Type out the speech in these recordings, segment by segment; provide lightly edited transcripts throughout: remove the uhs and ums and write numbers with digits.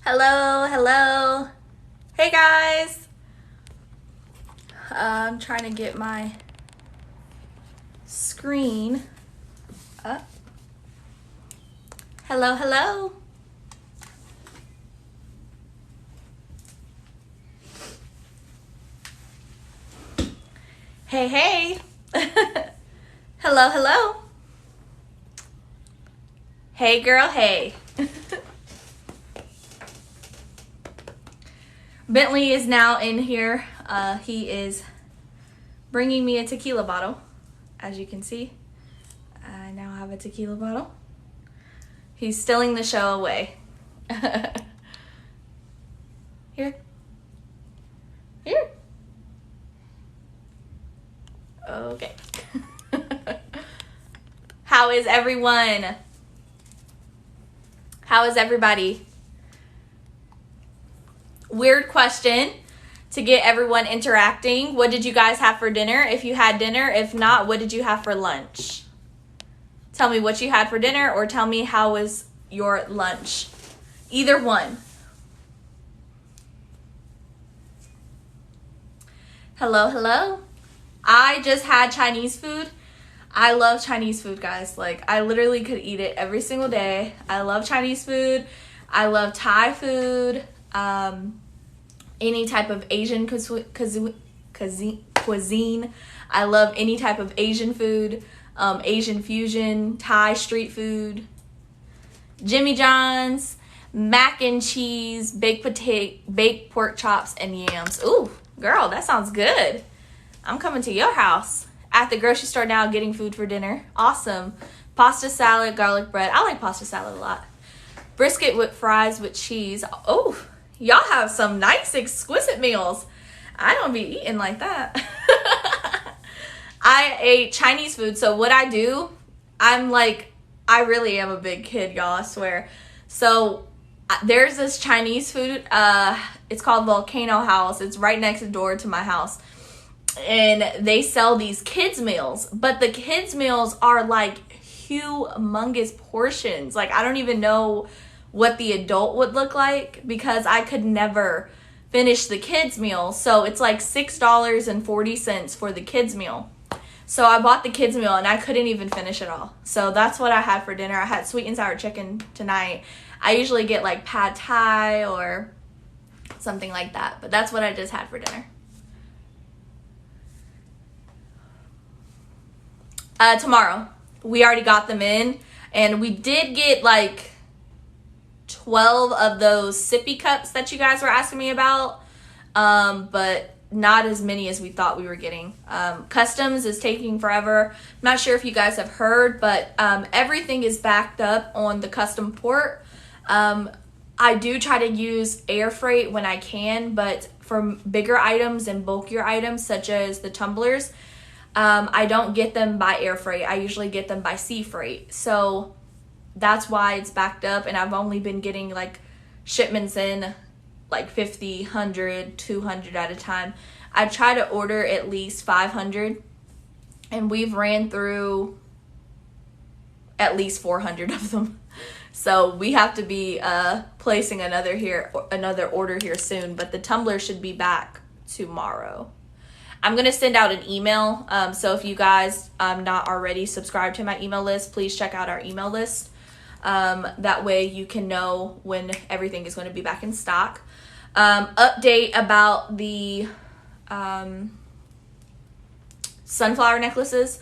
Hello, hello. Hey guys. I'm trying to get my screen up. Hello, hello. Hey, hey. Hello, hello. Hey girl, hey. Bentley is now in here. He is bringing me a tequila bottle. As you can see, I now have a tequila bottle. He's stealing the show away. Here. Here. Okay. How is everyone? How is everybody? Weird question to get everyone interacting. What did you guys have for dinner? If you had dinner, if not, what did you have for lunch? Tell me what you had for dinner or tell me how was your lunch. Either one. Hello, hello. I just had Chinese food. I love Chinese food, guys. Like, I literally could eat it every single day. I love Chinese food. I love Thai food. Any type of Asian cuisine. I love any type of Asian food, Asian fusion, Thai street food, Jimmy John's, mac and cheese, baked pork chops, and yams. Ooh, girl, that sounds good. I'm coming to your house. At the grocery store now getting food for dinner. Awesome. Pasta salad, garlic bread. I like pasta salad a lot. Brisket with fries with cheese. Oh, y'all have some nice, exquisite meals. I don't be eating like that. I ate Chinese food. So what I do, I really am a big kid, y'all, I swear. So there's this Chinese food. It's called Volcano House. It's right next door to my house. And they sell these kids meals. But the kids meals are like humongous portions. Like, I don't even know what the adult would look like because I could never finish the kids meal. So it's like $6.40 for the kids meal. So I bought the kids meal and I couldn't even finish it all. So that's what I had for dinner. I had sweet and sour chicken tonight. I usually get like pad thai or something like that, but that's what I just had for dinner. Tomorrow. We already got them in and we did get like 12 of those sippy cups that you guys were asking me about, but not as many as we thought we were getting. Customs is taking forever. I'm not sure if you guys have heard, but everything is backed up on the custom port. I do try to use air freight when I can, but for bigger items and bulkier items such as the tumblers, I don't get them by air freight. I usually get them by sea freight. So that's why it's backed up, and I've only been getting like shipments in like 50, 100, 200 at a time. I try to order at least 500, and we've ran through at least 400 of them. So we have to be placing another order here soon, but the tumbler should be back tomorrow. I'm going to send out an email, so if you guys not already subscribed to my email list, please check out our email list. That way you can know when everything is going to be back in stock. Update about the sunflower necklaces.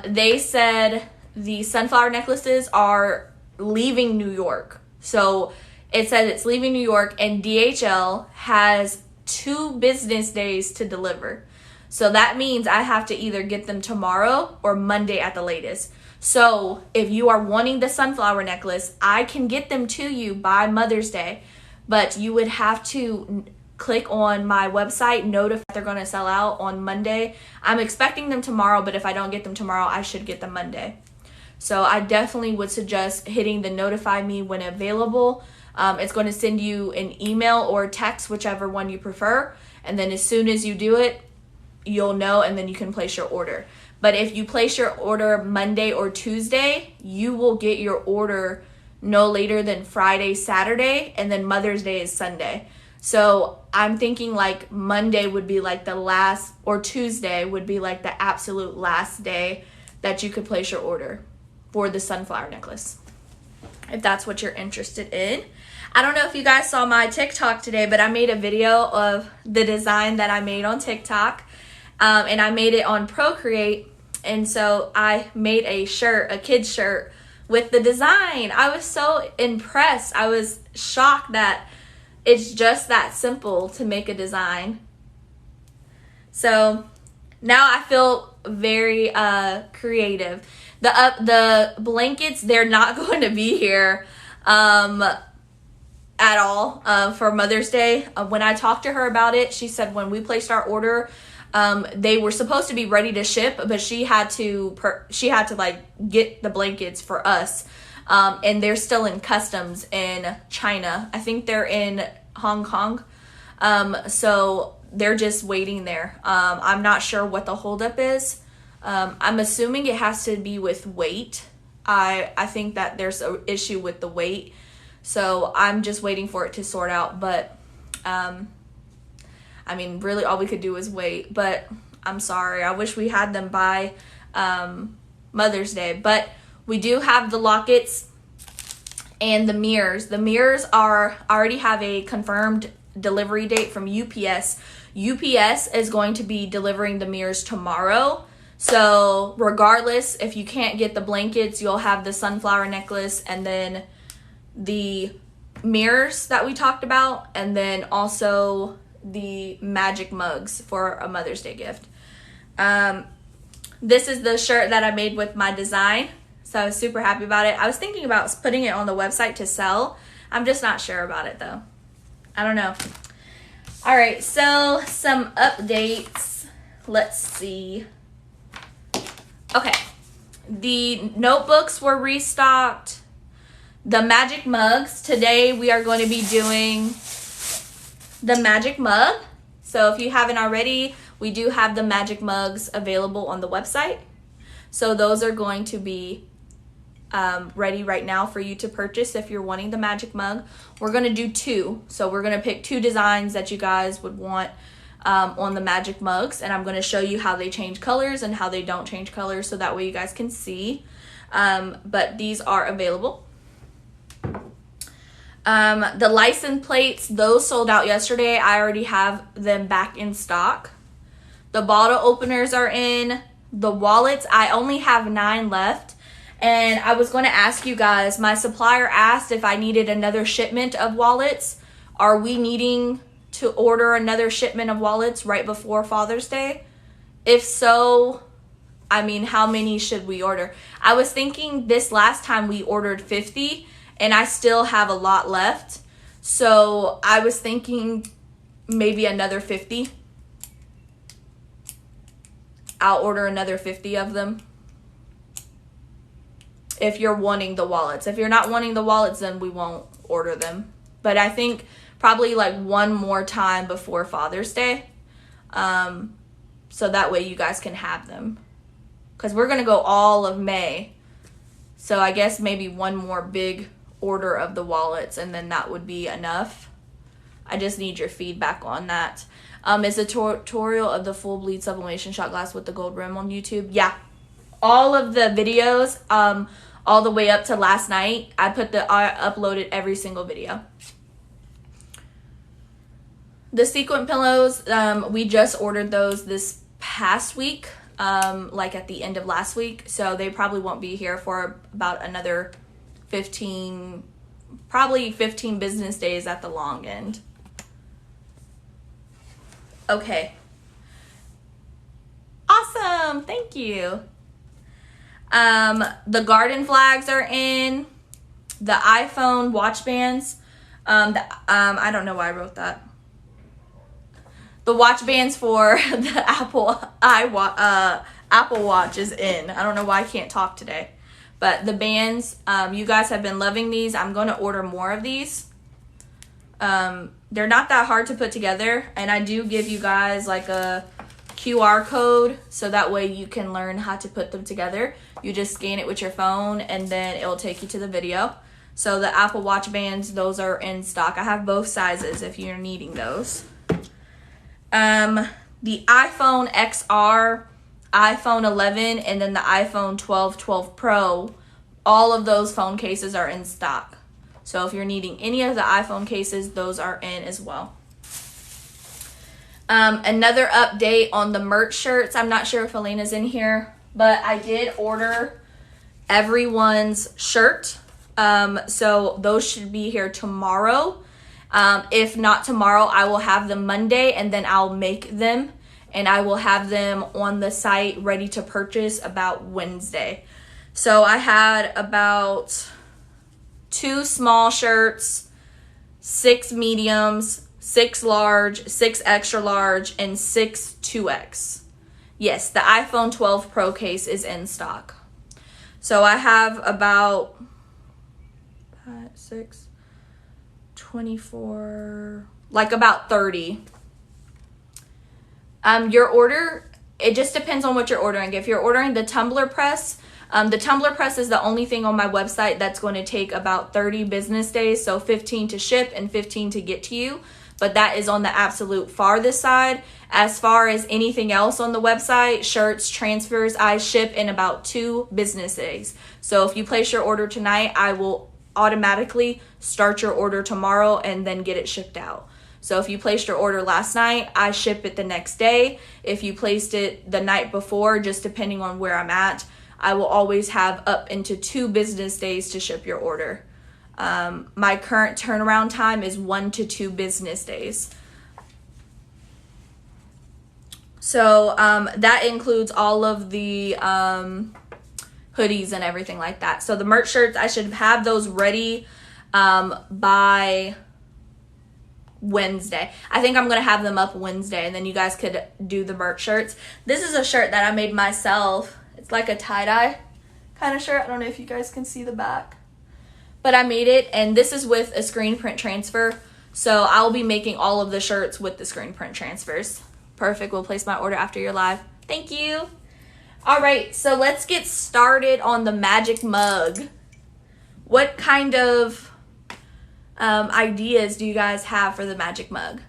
They said the sunflower necklaces are leaving New York. So it said it's leaving New York, and DHL has 2 business days to deliver. So that means I have to either get them tomorrow or Monday at the latest. So if you are wanting the sunflower necklace, I can get them to you by Mother's Day, but you would have to click on my website, notify they're going to sell out on Monday. I'm expecting them tomorrow, but if I don't get them tomorrow, I should get them Monday. So I definitely would suggest hitting the notify me when available. It's going to send you an email or text, whichever one you prefer. And then as soon as you do it, you'll know, and then you can place your order. But if you place your order Monday or Tuesday, you will get your order no later than Friday, Saturday, and then Mother's Day is Sunday. So I'm thinking like Monday would be like the last, or Tuesday would be like the absolute last day that you could place your order for the sunflower necklace, if that's what you're interested in. I don't know if you guys saw my TikTok today, but I made a video of the design that I made on TikTok, and I made it on Procreate, and so I made a shirt, a kid's shirt, with the design. I was so impressed. I was shocked that it's just that simple to make a design. So now I feel very creative. The blankets, they're not going to be here at all for Mother's Day. When I talked to her about it, she said when we placed our order, they were supposed to be ready to ship, but she had to like get the blankets for us. And they're still in customs in China. I think they're in Hong Kong. So they're just waiting there. I'm not sure what the holdup is. I'm assuming it has to be with weight. I think that there's an issue with the weight. So I'm just waiting for it to sort out. But, I mean, really all we could do is wait. But I'm sorry. I wish we had them by Mother's Day. But we do have the lockets and the mirrors. The mirrors I already have a confirmed delivery date from UPS. UPS is going to be delivering the mirrors tomorrow. So regardless, if you can't get the blankets, you'll have the sunflower necklace and then the mirrors that we talked about, and then also the magic mugs for a Mother's Day gift. This is the shirt that I made with my design. So I was super happy about it. I was thinking about putting it on the website to sell. I'm just not sure about it though. I don't know. All right, so some updates. Let's see. Okay, the notebooks were restocked. The magic mugs. Today we are going to be doing the magic mug. So if you haven't already, we do have the magic mugs available on the website. So those are going to be ready right now for you to purchase if you're wanting the magic mug. We're going to do two. So we're going to pick two designs that you guys would want on the magic mugs. And I'm going to show you how they change colors and how they don't change colors, so that way you guys can see. But these are available. The license plates, those sold out yesterday. I already have them back in stock. The bottle openers are in. The wallets, I only have 9 left. And I was going to ask you guys, my supplier asked if I needed another shipment of wallets. Are we needing to order another shipment of wallets right before Father's Day? If so, I mean, how many should we order? I was thinking this last time we ordered 50, and I still have a lot left. So I was thinking maybe another 50. I'll order another 50 of them. If you're wanting the wallets. If you're not wanting the wallets, then we won't order them. But I think probably like one more time before Father's Day. So that way you guys can have them. Because we're going to go all of May. So I guess maybe one more big order of the wallets, and then that would be enough. I just need your feedback on that. Is a tutorial of the full bleed sublimation shot glass with the gold rim on YouTube? Yeah. All of the videos, all the way up to last night, I uploaded every single video. The sequin pillows, we just ordered those this past week, like at the end of last week. So they probably won't be here for about another 15 business days at the long end. Okay. Awesome. Thank you. The garden flags are in. The iPhone watch bands. I don't know why I wrote that. The watch bands for the Apple Watch is in. I don't know why I can't talk today. But the bands, you guys have been loving these. I'm going to order more of these. They're not that hard to put together. And I do give you guys like a QR code, so that way you can learn how to put them together. You just scan it with your phone, and then it'll take you to the video. So the Apple Watch bands, those are in stock. I have both sizes if you're needing those. The iPhone XR, iPhone 11, and then the iPhone 12 Pro, all of those phone cases are in stock. So if you're needing any of the iPhone cases, those are in as well. Another update on the merch shirts. I'm not sure if Elena's in here, but I did order everyone's shirt. So those should be here tomorrow. If not tomorrow, I will have them Monday, and then I'll make them, and I will have them on the site ready to purchase about Wednesday. So I had about 2 small shirts, 6 mediums, 6 large, 6 extra large, and 6 2X. Yes, the iPhone 12 Pro case is in stock. So I have about 5, 6, 24, like about 30. Your order, it just depends on what you're ordering. If you're ordering the Tumbler Press, the Tumbler Press is the only thing on my website that's going to take about 30 business days, so 15 to ship and 15 to get to you. But that is on the absolute farthest side. As far as anything else on the website, shirts, transfers, I ship in about 2 business days. So if you place your order tonight, I will automatically start your order tomorrow and then get it shipped out. So if you placed your order last night, I ship it the next day. If you placed it the night before, just depending on where I'm at, I will always have up into 2 business days to ship your order. My current turnaround time is 1 to 2 business days. So that includes all of the hoodies and everything like that. So the merch shirts, I should have those ready by Wednesday. I think I'm going to have them up Wednesday, and then you guys could do the merch shirts. This is a shirt that I made myself. It's like a tie-dye kind of shirt. I don't know if you guys can see the back. But I made it, and this is with a screen print transfer. So I'll be making all of the shirts with the screen print transfers. Perfect. We'll place my order after you're live. Thank you. All right, so let's get started on the magic mug. What kind of ideas do you guys have for the magic mug?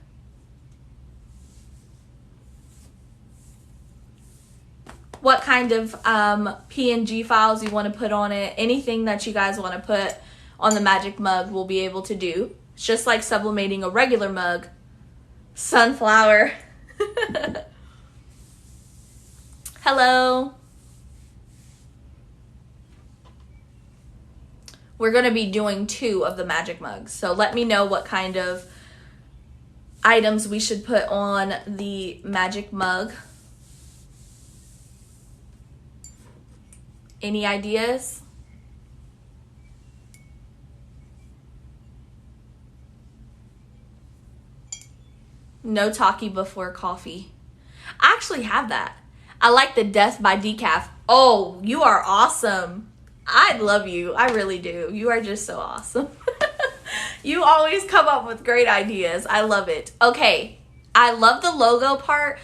What kind of PNG files you want to put on it? Anything that you guys want to put on the magic mug we'll be able to do. It's just like sublimating a regular mug. Sunflower. Hello. We're going to be doing 2 of the magic mugs. So let me know what kind of items we should put on the magic mug. Any ideas? No talkie before coffee. I actually have that. I like the Death by Decaf. Oh, you are awesome. I love you. I really do. You are just so awesome. You always come up with great ideas. I love it. Okay, I love the logo part.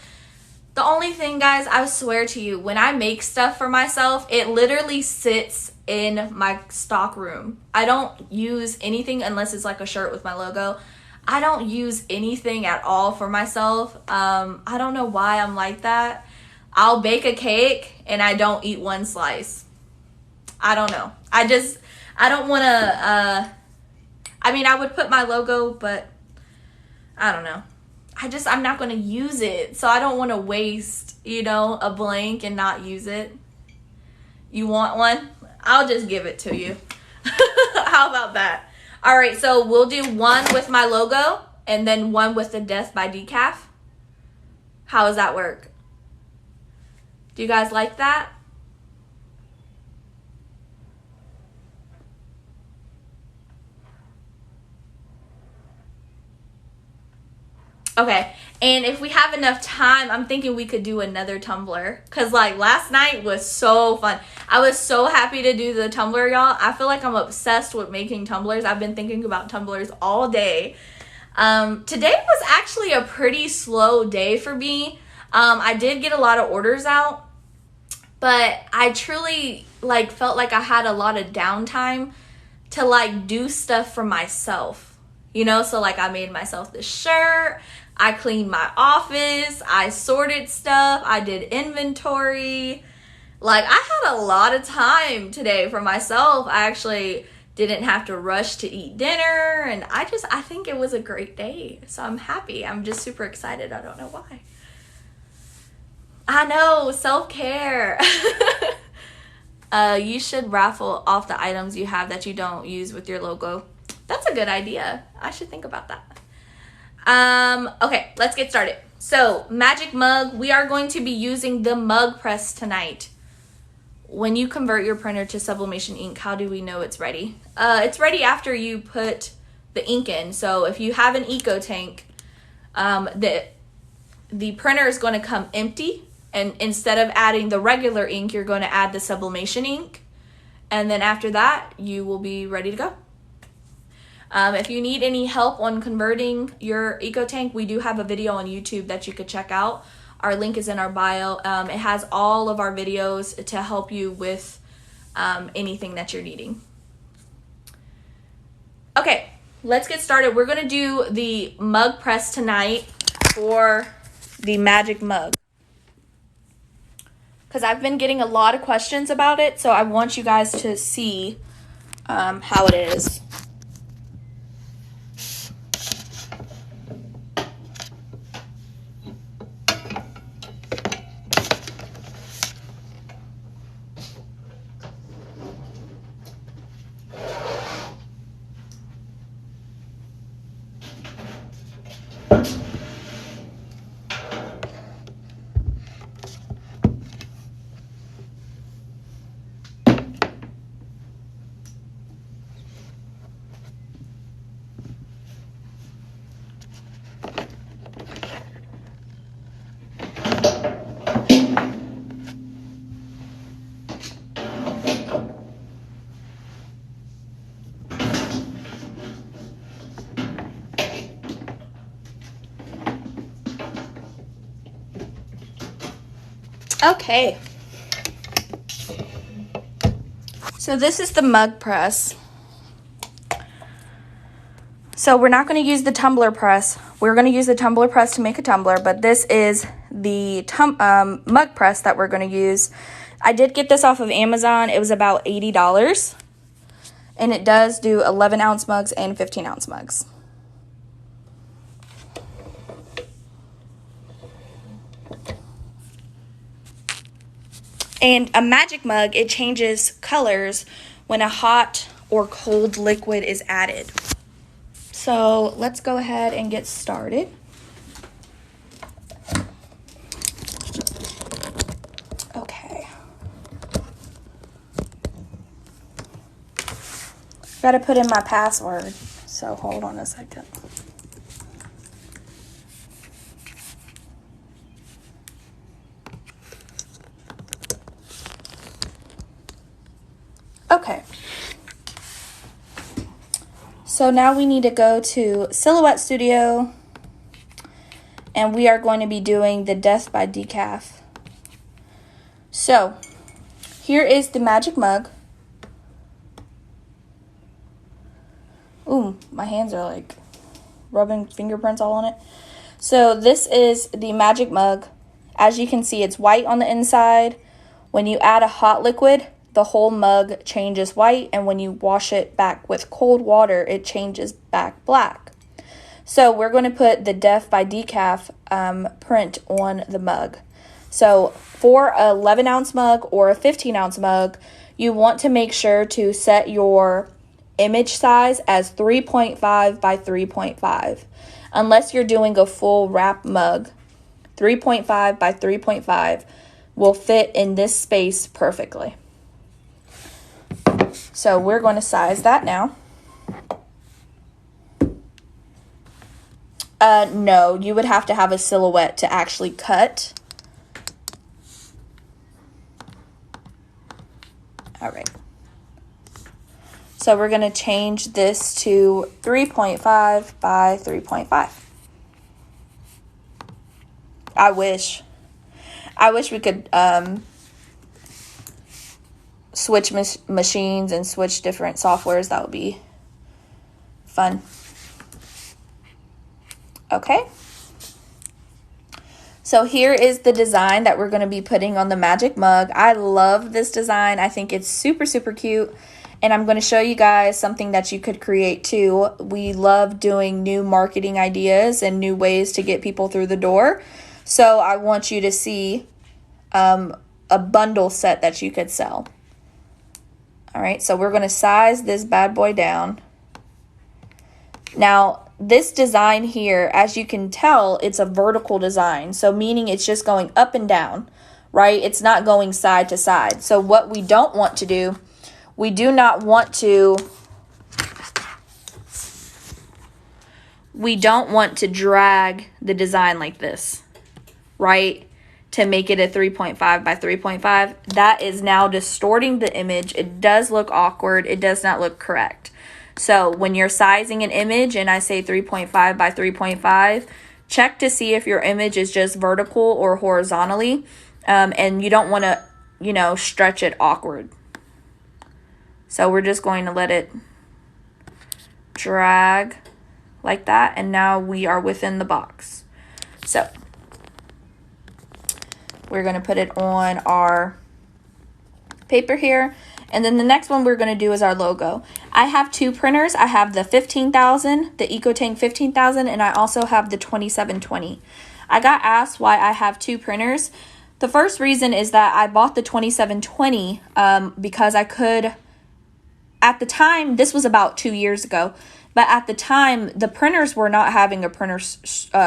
The only thing, guys, I swear to you, when I make stuff for myself, it literally sits in my stock room. I don't use anything unless it's like a shirt with my logo. I don't use anything at all for myself. I don't know why I'm like that. I'll bake a cake and I don't eat 1 slice. I don't know. I don't want to, I mean, I would put my logo, but I don't know. I'm not going to use it. So I don't want to waste, a blank and not use it. You want one? I'll just give it to you. How about that? All right, so we'll do 1 with my logo and then 1 with the Death by Decaf. How does that work? Do you guys like that? Okay, and if we have enough time, I'm thinking we could do another tumbler. Because, last night was so fun. I was so happy to do the tumbler, y'all. I feel like I'm obsessed with making tumblers. I've been thinking about tumblers all day. Today was actually a pretty slow day for me. I did get a lot of orders out. But I truly, felt like I had a lot of downtime to like do stuff for myself, you know? So like I made myself this shirt, I cleaned my office, I sorted stuff, I did inventory. Like I had a lot of time today for myself. I actually didn't have to rush to eat dinner, and I think it was a great day. So I'm happy. I'm just super excited. I don't know why. I know, self-care. You should raffle off the items you have that you don't use with your logo. That's a good idea. I should think about that. Okay, let's get started. So, magic mug, we are going to be using the mug press tonight. When you convert your printer to sublimation ink, how do we know it's ready? It's ready after you put the ink in. So if you have an eco tank, the printer is going to come empty, and instead of adding the regular ink, you're going to add the sublimation ink, and then after that you will be ready to go. If you need any help on converting your eco tank, we do have a video on YouTube that you could check out. Our link is in our bio. It has all of our videos to help you with anything that you're needing. Okay, let's get started. We're going to do the mug press tonight for the magic mug, because I've been getting a lot of questions about it, so I want you guys to see how it is. Okay, so this is the mug press. So we're not going to use the tumbler press. We're going to use the tumbler press to make a tumbler, but this is the mug press that we're going to use. I did get this off of Amazon. It was about $80, and it does do 11-ounce mugs and 15-ounce mugs. And a magic mug, it changes colors when a hot or cold liquid is added. So let's go ahead and get started. Okay. Gotta put in my password, so hold on a second. Okay, so now we need to go to Silhouette Studio, and we are going to be doing the Death by Decaf. So, here is the magic mug. Ooh, my hands are like rubbing fingerprints all on it. So, this is the magic mug. As you can see, it's white on the inside. When you add a hot liquid, the whole mug changes white, and when you wash it back with cold water, it changes back black. So we're going to put the Death by Decaf print on the mug. So for a 11-ounce mug or a 15-ounce mug, you want to make sure to set your image size as 3.5 by 3.5. Unless you're doing a full wrap mug, 3.5 by 3.5 will fit in this space perfectly. So we're going to size that now. No, you would have to have a silhouette to actually cut. All right. So we're going to change this to 3.5 by 3.5. I wish we could switch machines and switch different softwares. That would be fun. Okay. So here is the design that we're going to be putting on the magic mug. I love this design. I think it's super, super cute. And I'm going to show you guys something that you could create too. We love doing new marketing ideas and new ways to get people through the door. So I want you to see a bundle set that you could sell. All right, so we're going to size this bad boy down. Now, this design here, as you can tell, it's a vertical design. So meaning it's just going up and down, right? It's not going side to side. So what we don't want to do, we do not want to drag the design like this, right? To make it a 3.5 by 3.5. That is now distorting the image. It does look awkward. It does not look correct. So when you're sizing an image and I say 3.5 by 3.5, check to see if your image is just vertical or horizontally. And you don't want to, you know, stretch it awkward. So we're just going to let it drag like that. And now we are within the box. So we're going to put it on our paper here. And then the next one we're going to do is our logo. I have two printers. I have the 15,000, the EcoTank 15,000, and I also have the 2720. I got asked why I have two printers. The first reason is that I bought the 2720 because I could, at the time, this was about 2 years ago, but at the time, the printers were not having a printer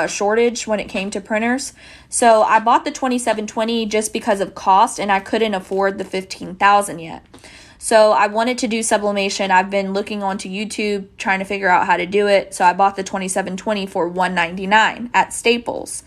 shortage when it came to printers. So I bought the 2720 just because of cost, and I couldn't afford the 15,000 yet. So I wanted to do sublimation. I've been looking onto YouTube trying to figure out how to do it. So I bought the 2720 for $199 at Staples.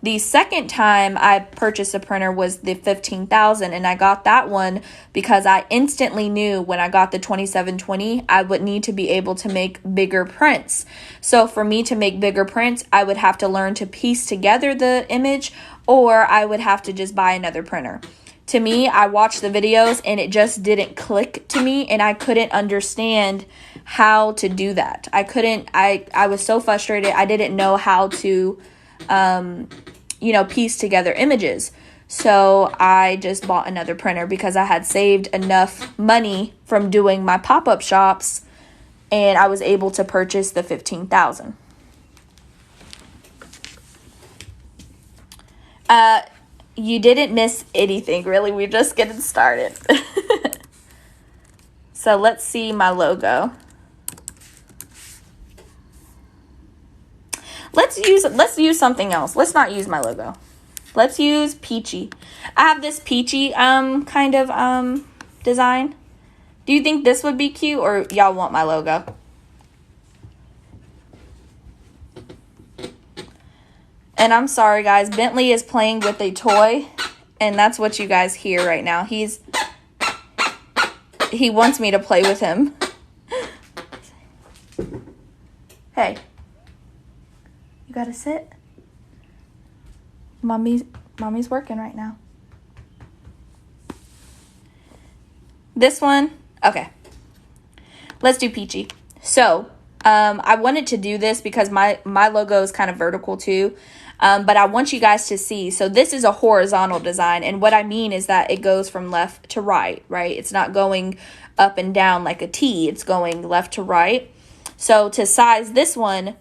The second time I purchased a printer was the 15,000, and I got that one because I instantly knew when I got the 2720 I would need to be able to make bigger prints. So for me to make bigger prints, I would have to learn to piece together the image, or I would have to just buy another printer. To me, I watched the videos and it just didn't click to me, and I couldn't understand how to do that. I was so frustrated. I didn't know how to piece together images. So I just bought another printer because I had saved enough money from doing my pop-up shops, and I was able to purchase the 15,000. You didn't miss anything, really. We're just getting started. So let's see my logo. Let's use something else. Let's not use my logo. Let's use peachy. I have this peachy kind of design. Do you think this would be cute, or y'all want my logo? And I'm sorry, guys. Bentley is playing with a toy, and that's what you guys hear right now. He wants me to play with him. Hey. You gotta sit. Mommy's working right now. This one, okay. Let's do peachy. So, I wanted to do this because my logo is kind of vertical too. But I want you guys to see. So this is a horizontal design. And what I mean is that it goes from left to right, right? It's not going up and down like a T. It's going left to right. So to size this one,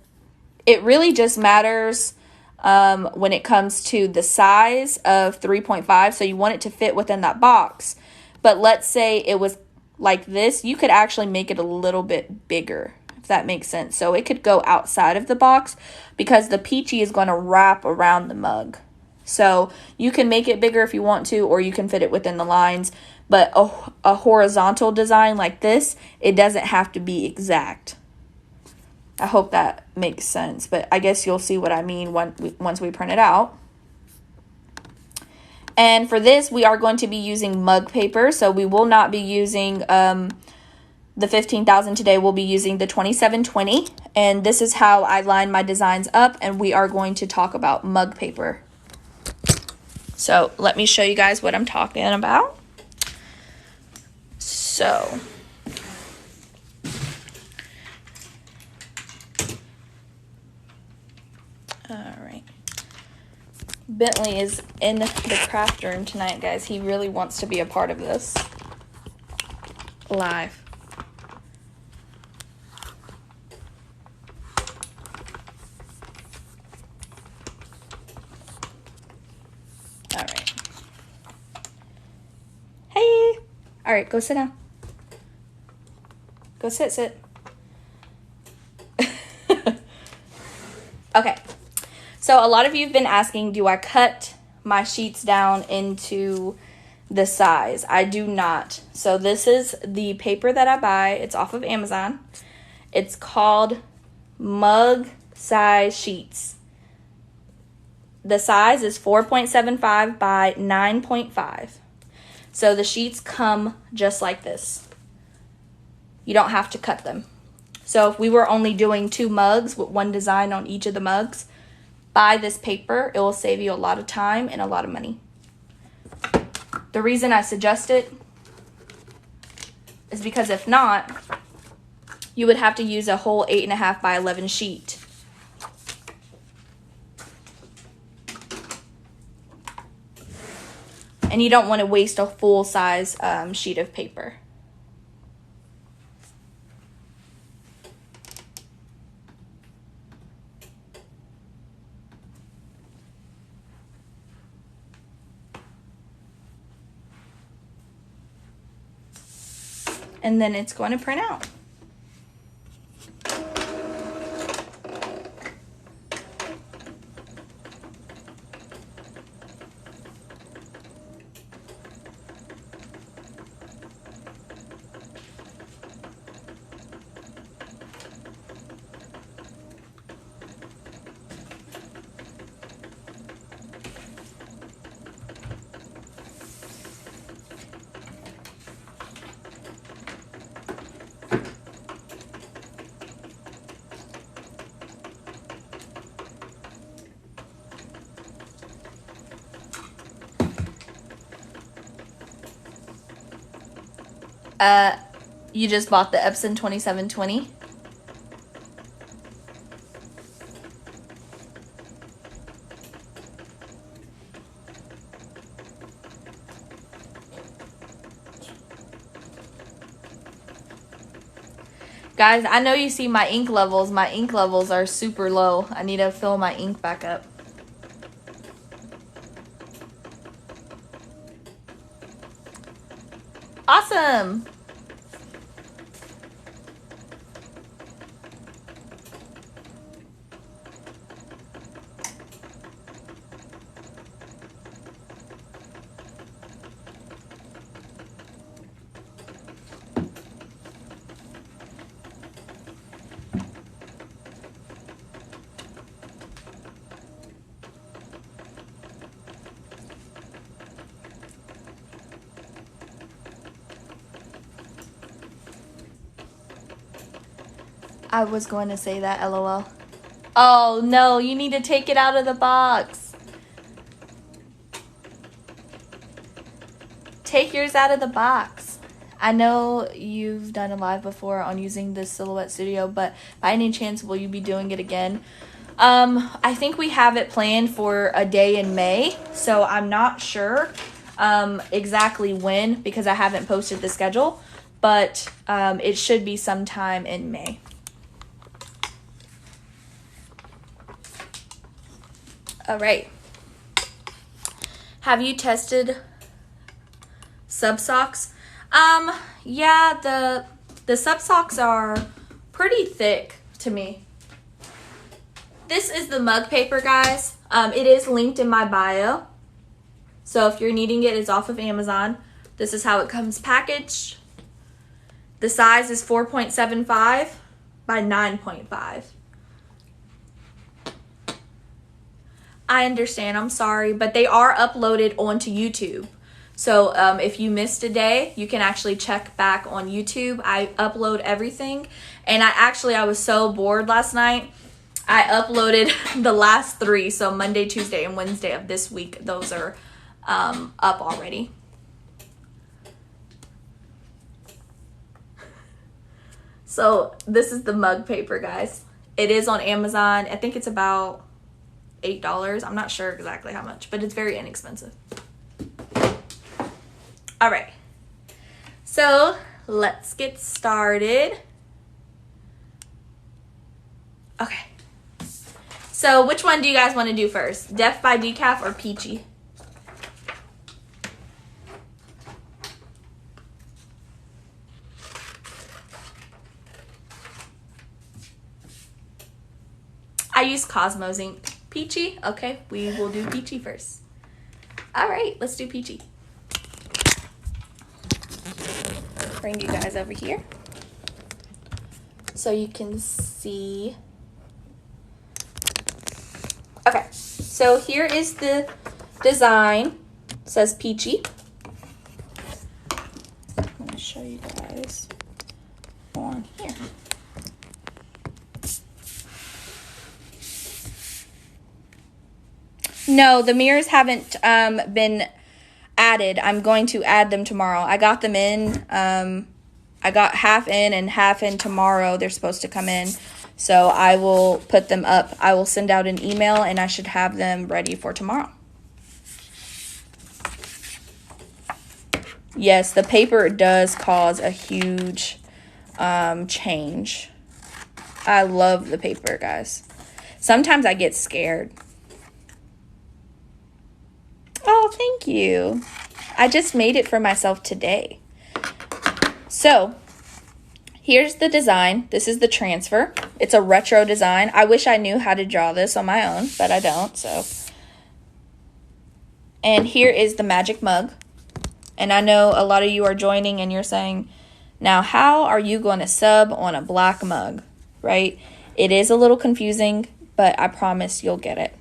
it really just matters when it comes to the size of 3.5. So you want it to fit within that box. But let's say it was like this. You could actually make it a little bit bigger, if that makes sense. So it could go outside of the box because the peachy is going to wrap around the mug. So you can make it bigger if you want to, or you can fit it within the lines. But a horizontal design like this, it doesn't have to be exact. I hope that makes sense, but I guess you'll see what I mean once we print it out. And for this, we are going to be using mug paper, so we will not be using the 15,000 today. We'll be using the 2720, and this is how I line my designs up, and we are going to talk about mug paper. So let me show you guys what I'm talking about. So all right, Bentley is in the craft room tonight, guys. He really wants to be a part of this live. All right. Hey. All right, go sit down. Go sit. Okay. So a lot of you have been asking, do I cut my sheets down into the size? I do not. So this is the paper that I buy. It's off of Amazon. It's called mug size sheets. The size is 4.75 by 9.5. So the sheets come just like this. You don't have to cut them. So if we were only doing 2 mugs with one design on each of the mugs, buy this paper. It will save you a lot of time and a lot of money. The reason I suggest it is because if not, you would have to use a whole 8.5 by 11 sheet. And you don't want to waste a full size sheet of paper. And then it's going to print out. You just bought the Epson 2720. Guys, I know you see my ink levels. My ink levels are super low. I need to fill my ink back up. Awesome. I was going to say that, LOL. Oh, no, you need to take it out of the box. Take yours out of the box. I know you've done a live before on using this Silhouette Studio, but by any chance, will you be doing it again? I think we have it planned for a day in May, so I'm not sure exactly when because I haven't posted the schedule, but it should be sometime in May. All right. Have you tested sub socks? Yeah, the sub socks are pretty thick to me. This is the mug paper, guys. It is linked in my bio. So if you're needing it, it's off of Amazon. This is how it comes packaged. The size is 4.75 by 9.5. I understand, I'm sorry, but they are uploaded onto YouTube. So if you missed a day, you can actually check back on YouTube. I upload everything. And I was so bored last night. I uploaded the last 3, so Monday, Tuesday, and Wednesday of this week. Those are up already. So this is the mug paper, guys. It is on Amazon. I think it's about $8. I'm not sure exactly how much, but it's very inexpensive. All right. So let's get started. Okay. So which one do you guys want to do first? Death by Decaf or Peachy? I use Cosmos ink. Peachy? Okay, we will do Peachy first. All right, let's do Peachy. Bring you guys over here so you can see. Okay, so here is the design. It says Peachy. I'm going to show you guys on here. No, the mirrors haven't been added. I'm going to add them tomorrow. I got them in. I got half in and half in tomorrow. They're supposed to come in. So I will put them up. I will send out an email and I should have them ready for tomorrow. Yes, the paper does cause a huge change. I love the paper, guys. Sometimes I get scared. Oh, thank you. I just made it for myself today. So, here's the design. This is the transfer. It's a retro design. I wish I knew how to draw this on my own, but I don't, so. And here is the magic mug. And I know a lot of you are joining and you're saying, now how are you going to sub on a black mug, right? It is a little confusing, but I promise you'll get it.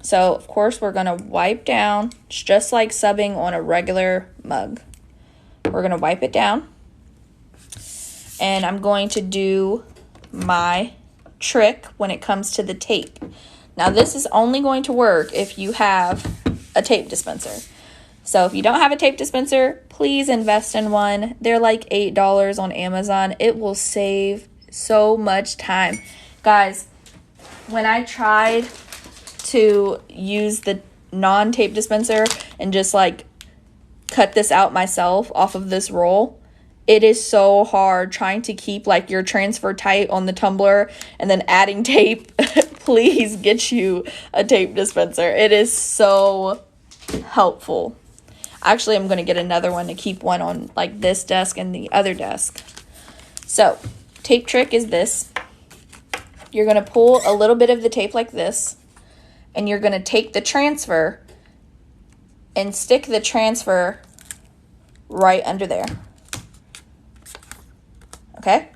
So, of course, we're going to wipe down. It's just like subbing on a regular mug. We're going to wipe it down. And I'm going to do my trick when it comes to the tape. Now, this is only going to work if you have a tape dispenser. So, if you don't have a tape dispenser, please invest in one. They're like $8 on Amazon. It will save so much time. Guys, when I tried to use the non-tape dispenser and just like cut this out myself off of this roll, it is so hard trying to keep like your transfer tight on the tumbler and then adding tape. Please get you a tape dispenser. It is so helpful. Actually, I'm going to get another one to keep one on like this desk and the other desk. So, tape trick is this. You're going to pull a little bit of the tape like this. And you're going to take the transfer and stick the transfer right under there. Okay?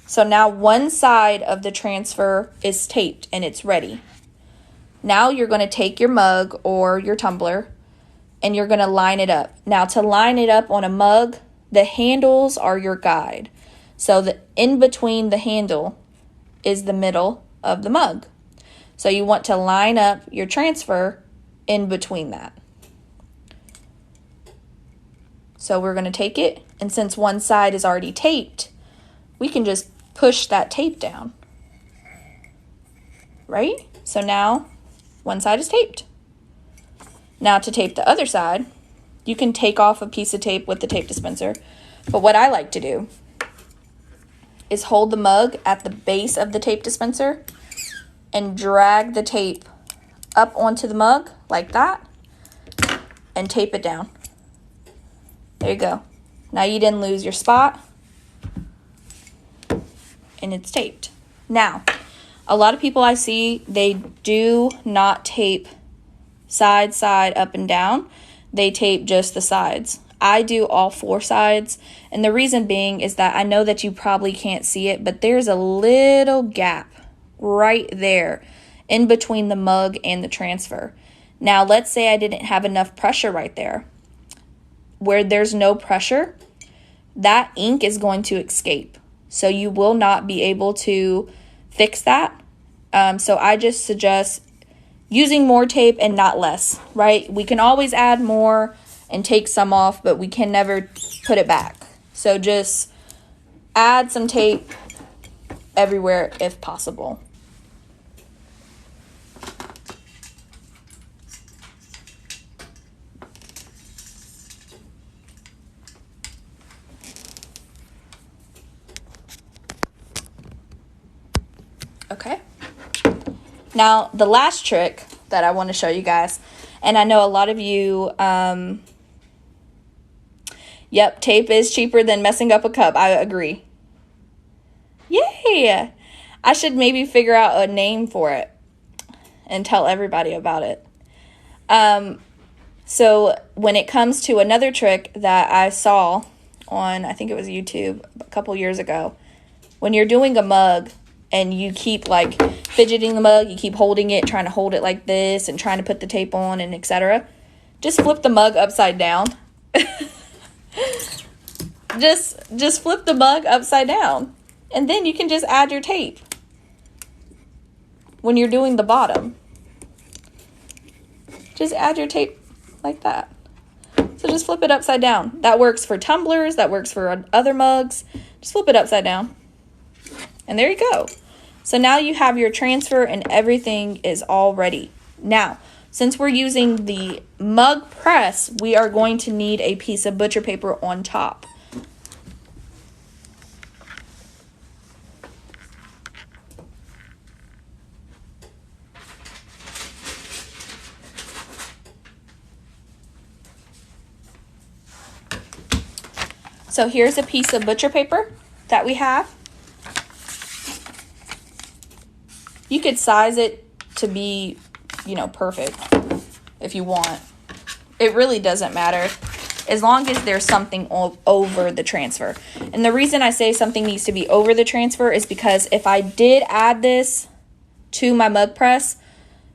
So now one side of the transfer is taped and it's ready. Now you're going to take your mug or your tumbler and you're going to line it up. Now to line it up on a mug, the handles are your guide. So the in between the handle is the middle of the mug. So you want to line up your transfer in between that. So we're going to take it, and since one side is already taped, we can just push that tape down. Right? So now one side is taped. Now to tape the other side, you can take off a piece of tape with the tape dispenser. But what I like to do is hold the mug at the base of the tape dispenser and drag the tape up onto the mug like that and tape it down. There you go. Now you didn't lose your spot and it's taped. Now, a lot of people I see, they do not tape side, up and down. They tape just the sides. I do all four sides, and the reason being is that I know that you probably can't see it, but there's a little gap right there in between the mug and the transfer. Now, let's say I didn't have enough pressure right there. Where there's no pressure, that ink is going to escape. So you will not be able to fix that. So I just suggest using more tape and not less, right? We can always add more and take some off, but we can never put it back. So just add some tape everywhere if possible. Okay. Now, the last trick that I want to show you guys, and I know a lot of you, yep, tape is cheaper than messing up a cup. I agree. Yay! I should maybe figure out a name for it and tell everybody about it. So when it comes to another trick that I saw on, I think it was YouTube a couple years ago, when you're doing a mug and you keep like fidgeting the mug, you keep holding it, trying to hold it like this and trying to put the tape on and etc. Just flip the mug upside down. just flip the mug upside down. And then you can just add your tape when you're doing the bottom. Just add your tape like that. So just flip it upside down. That works for tumblers. That works for other mugs. Just flip it upside down. And there you go. So now you have your transfer and everything is all ready. Now, since we're using the mug press, we are going to need a piece of butcher paper on top. So here's a piece of butcher paper that we have. You could size it to be, perfect if you want. It really doesn't matter as long as there's something over the transfer. And the reason I say something needs to be over the transfer is because if I did add this to my mug press,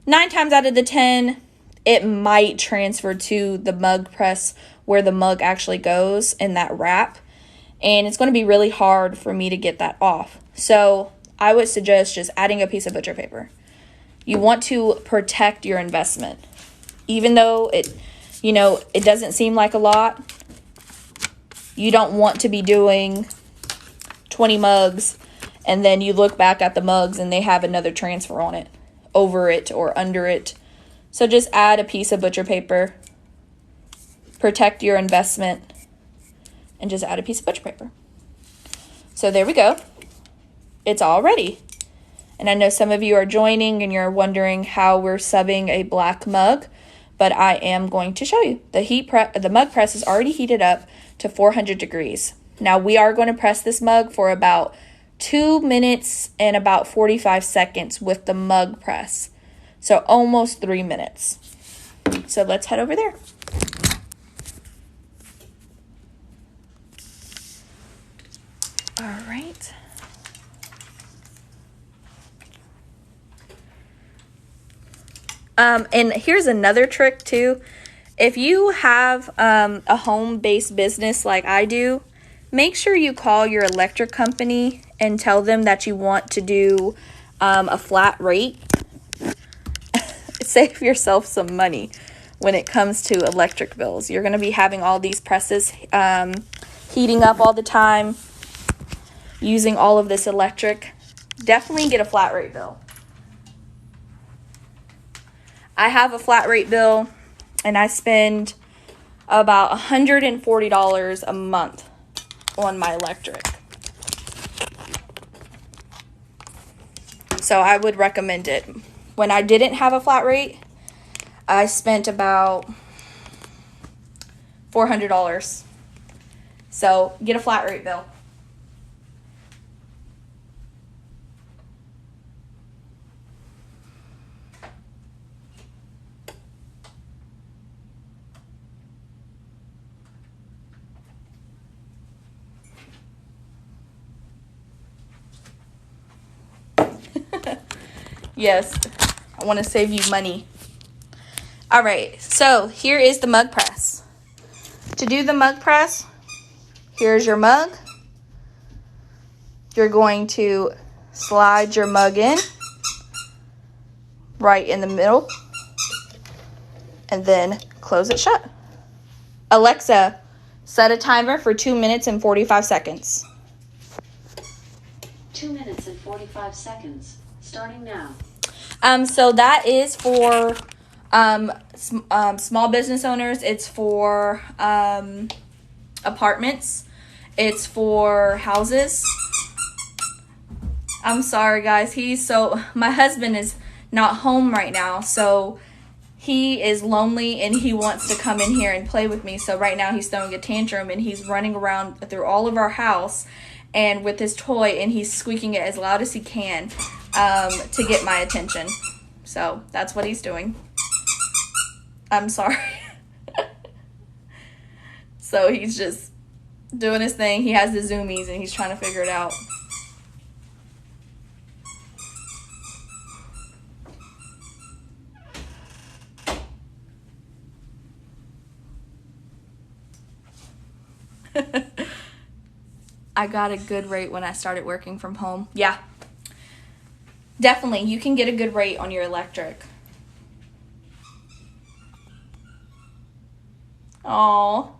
9 times out of the 10, it might transfer to the mug press where the mug actually goes in that wrap. And it's going to be really hard for me to get that off. So I would suggest just adding a piece of butcher paper. You want to protect your investment. Even though it doesn't seem like a lot, you don't want to be doing 20 mugs and then you look back at the mugs and they have another transfer on it, over it or under it. So just add a piece of butcher paper, protect your investment, and just add a piece of butcher paper. So there we go. It's all ready. And I know some of you are joining and you're wondering how we're subbing a black mug, but I am going to show you. The mug press is already heated up to 400 degrees. Now we are going to press this mug for about 2 minutes and about 45 seconds with the mug press. So almost 3 minutes. So let's head over there. All right. And here's another trick too. If you have a home-based business like I do, make sure you call your electric company and tell them that you want to do a flat rate. Save yourself some money when it comes to electric bills. You're going to be having all these presses heating up all the time, using all of this electric. Definitely get a flat rate bill. I have a flat rate bill and I spend about $140 a month on my electric. So I would recommend it. When I didn't have a flat rate, I spent about $400. So get a flat rate bill. Yes, I want to save you money. All right, so here is the mug press. To do the mug press, here's your mug. You're going to slide your mug in right in the middle and then close it shut. Alexa, set a timer for 2 minutes and 45 seconds. 2 minutes and 45 seconds. Starting now. So that is for small business owners. It's for apartments. It's for houses. I'm sorry, guys. My husband is not home right now, so he is lonely and he wants to come in here and play with me. So right now he's throwing a tantrum and he's running around through all of our house and with his toy, and he's squeaking it as loud as he can to get my attention. So that's what he's doing. I'm sorry. So he's just doing his thing. He has the zoomies and he's trying to figure it out. I got a good rate when I started working from home. Yeah. Definitely, you can get a good rate on your electric. Oh.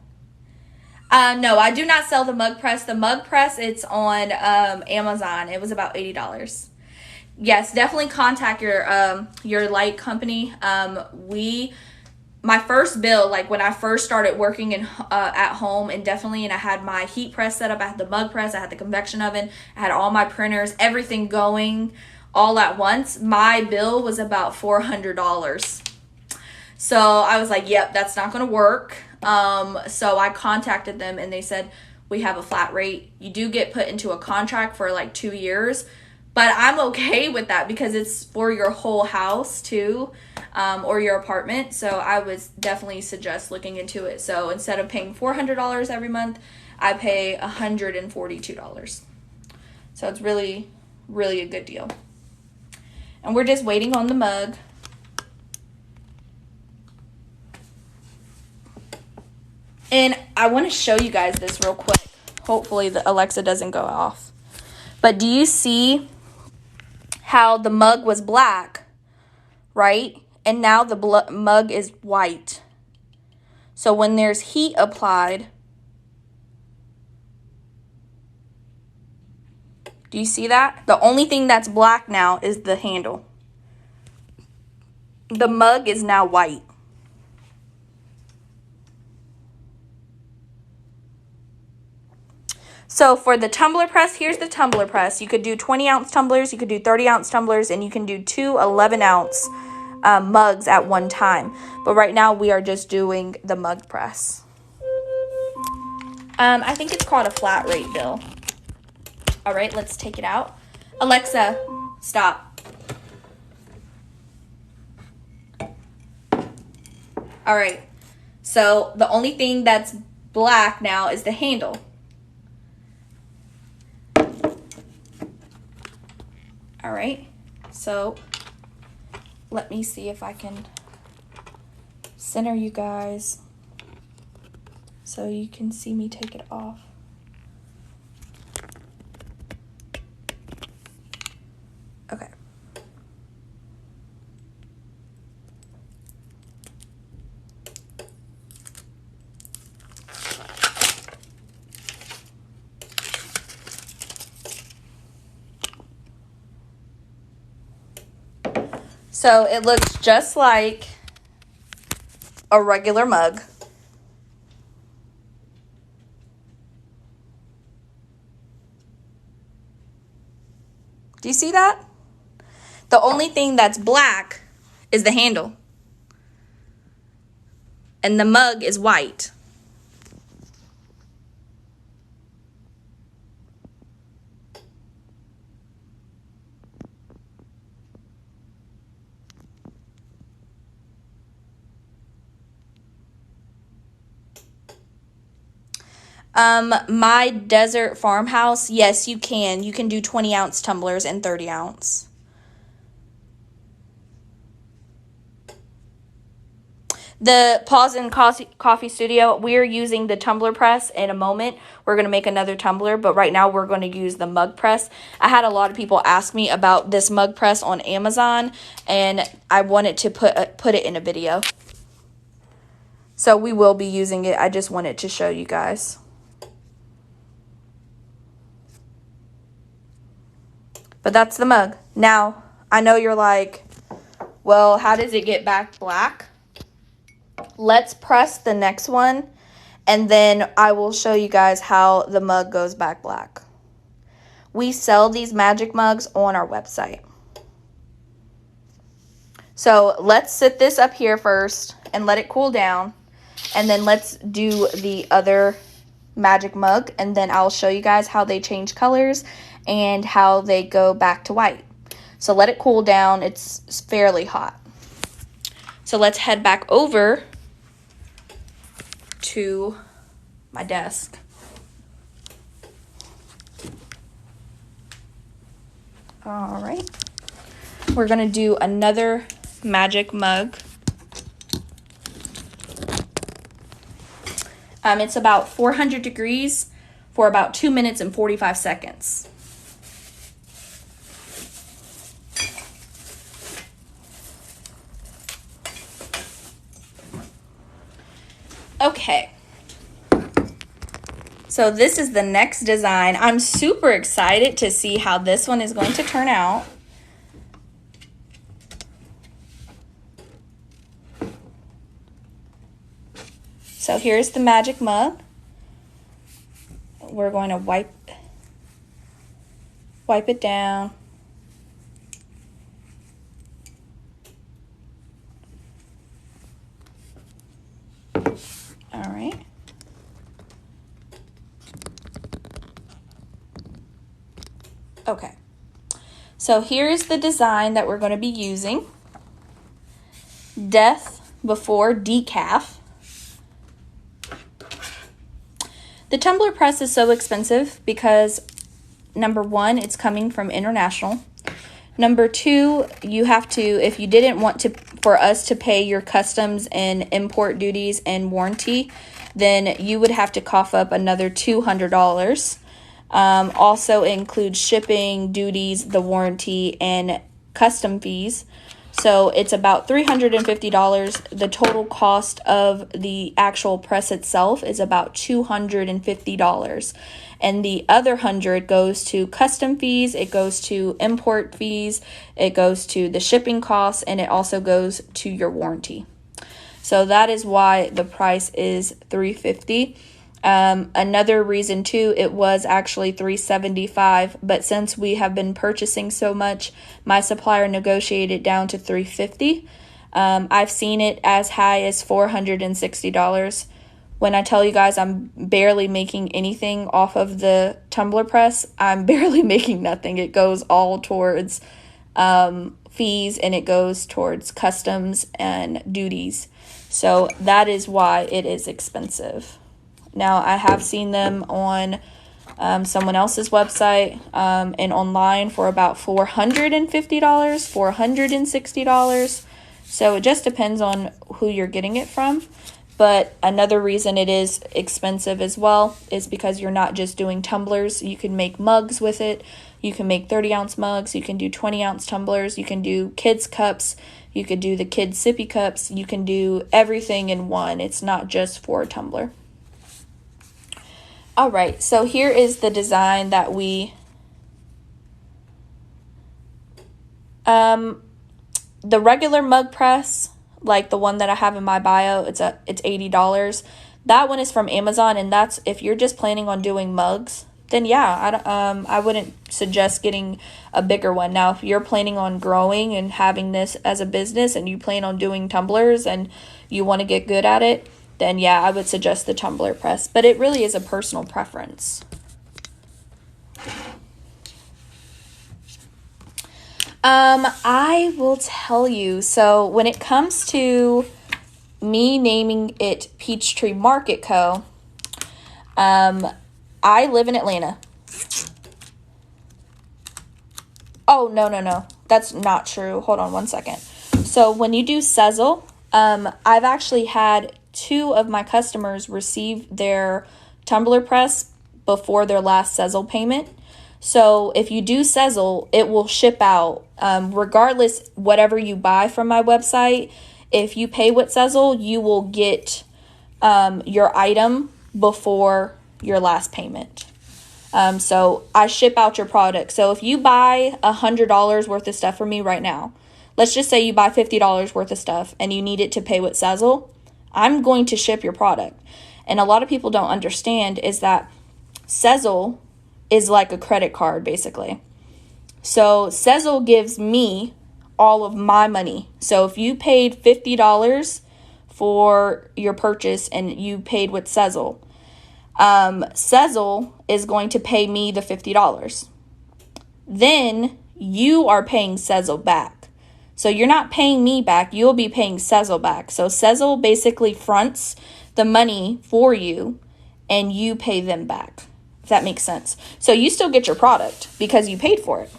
No, I do not sell the mug press. The mug press, it's on Amazon. It was about $80. Yes, definitely contact your light company. My first bill, like when I first started working at home, and I had my heat press set up, I had the mug press, I had the convection oven, I had all my printers, everything going all at once. My bill was about $400. So I was like, yep, that's not going to work. So I contacted them and they said, we have a flat rate. You do get put into a contract for like 2 years, but I'm okay with that because it's for your whole house too, or your apartment. So I would definitely suggest looking into it. So instead of paying $400 every month, I pay $142. So it's really, really a good deal. And we're just waiting on the mug. And I want to show you guys this real quick. Hopefully the Alexa doesn't go off. But do you see how the mug was black, right? And now the mug is white. So when there's heat applied, do you see that? The only thing that's black now is the handle. The mug is now white. So for the tumbler press, here's the tumbler press. You could do 20-ounce tumblers, you could do 30-ounce tumblers, and you can do 2 11-ounce mugs at one time. But right now we are just doing the mug press. I think it's called a flat rate bill. All right, let's take it out. Alexa, stop. All right, so the only thing that's black now is the handle. All right, so let me see if I can center you guys so you can see me take it off. Okay. So it looks just like a regular mug. Do you see that? The only thing that's black is the handle. And the mug is white. My desert farmhouse, yes, you can. You can do 20-ounce tumblers and 30-ounce. The Pause and Coffee Studio, we're using the tumbler press. In a moment, we're going to make another tumbler, but right now we're going to use the mug press. I had a lot of people ask me about this mug press on Amazon, and I wanted to put it in a video. So we will be using it. I just wanted to show you guys. But that's the mug. Now, I know you're like, well, how does it get back black? Let's press the next one, and then I will show you guys how the mug goes back black. We sell these magic mugs on our website. So let's sit this up here first and let it cool down. And then let's do the other magic mug, and then I'll show you guys how they change colors and how they go back to white. So let it cool down. It's fairly hot. So let's head back over to my desk. All right. We're going to do another magic mug. It's about 400 degrees for about 2 minutes and 45 seconds. Okay. So this is the next design. I'm super excited to see how this one is going to turn out. So here's the magic mug. We're going to wipe it down. All right. Okay. So here's the design that we're going to be using. Death before decaf. The Tumbler Press is so expensive because, number one, it's coming from international. Number two, you have to, if you didn't want for us to pay your customs and import duties and warranty, then you would have to cough up another $200. Also includes shipping, duties, the warranty, and custom fees. So it's about $350. The total cost of the actual press itself is about $250. And the other $100 goes to custom fees, it goes to import fees, it goes to the shipping costs, and it also goes to your warranty. So that is why the price is $350. Another reason too, it was actually $375, but since we have been purchasing so much, my supplier negotiated down to $350. I've seen it as high as $460. When I tell you guys I'm barely making anything off of the Tumbler Press, I'm barely making nothing. It goes all towards fees, and it goes towards customs and duties. So that is why it is expensive. Now, I have seen them on someone else's website and online for about $450, $460. So it just depends on who you're getting it from. But another reason it is expensive as well is because you're not just doing tumblers. You can make mugs with it. You can make 30-ounce mugs. You can do 20-ounce tumblers. You can do kids' cups. You could do the kids' sippy cups. You can do everything in one. It's not just for a tumbler. All right, so here is the design that we, the regular mug press, like the one that I have in my bio, it's $80. That one is from Amazon, and that's, if you're just planning on doing mugs, then yeah, I wouldn't suggest getting a bigger one. Now, if you're planning on growing and having this as a business, and you plan on doing tumblers and you want to get good at it, then yeah, I would suggest the Tumbler Press. But it really is a personal preference. I will tell you, so when it comes to me naming it Peachtree Market Co., I live in Atlanta. Oh, no. That's not true. Hold on one second. So when you do Sizzle, I've actually had 2 of my customers receive their Tumbler Press before their last Sizzle payment. So if you do Sizzle, it will ship out regardless whatever you buy from my website. If you pay with Sizzle, you will get your item before your last payment. So I ship out your product. So if you buy $100 worth of stuff from me right now, let's just say you buy $50 worth of stuff and you need it to pay with Sizzle, I'm going to ship your product. And a lot of people don't understand is that Sizzle is like a credit card, basically. So Sizzle gives me all of my money. So if you paid $50 for your purchase and you paid with Sizzle, Sizzle is going to pay me the $50. Then you are paying Sizzle back. So you're not paying me back, you'll be paying Sizzle back. So Sizzle basically fronts the money for you and you pay them back, if that makes sense. So you still get your product because you paid for it.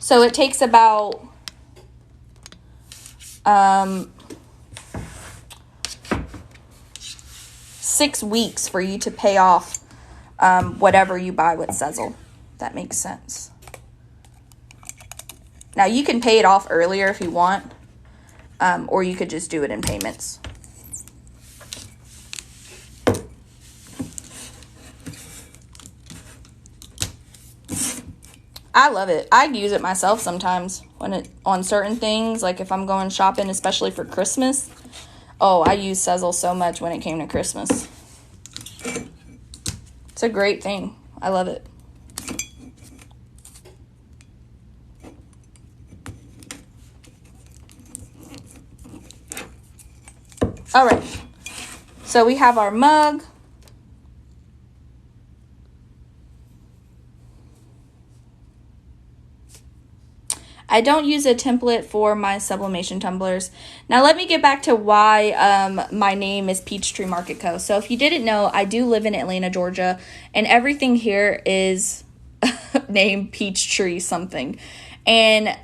So it takes about 6 weeks for you to pay off whatever you buy with Sizzle. That makes sense. Now you can pay it off earlier if you want, or you could just do it in payments. I love it. I use it myself sometimes on certain things, like if I'm going shopping, especially for Christmas. Oh, I use Sizzle so much when it came to Christmas. It's a great thing. I love it. All right. So we have our mug. I don't use a template for my sublimation tumblers. Now let me get back to why my name is Peachtree Market Co. So if you didn't know, I do live in Atlanta, Georgia, and everything here is named Peachtree something. And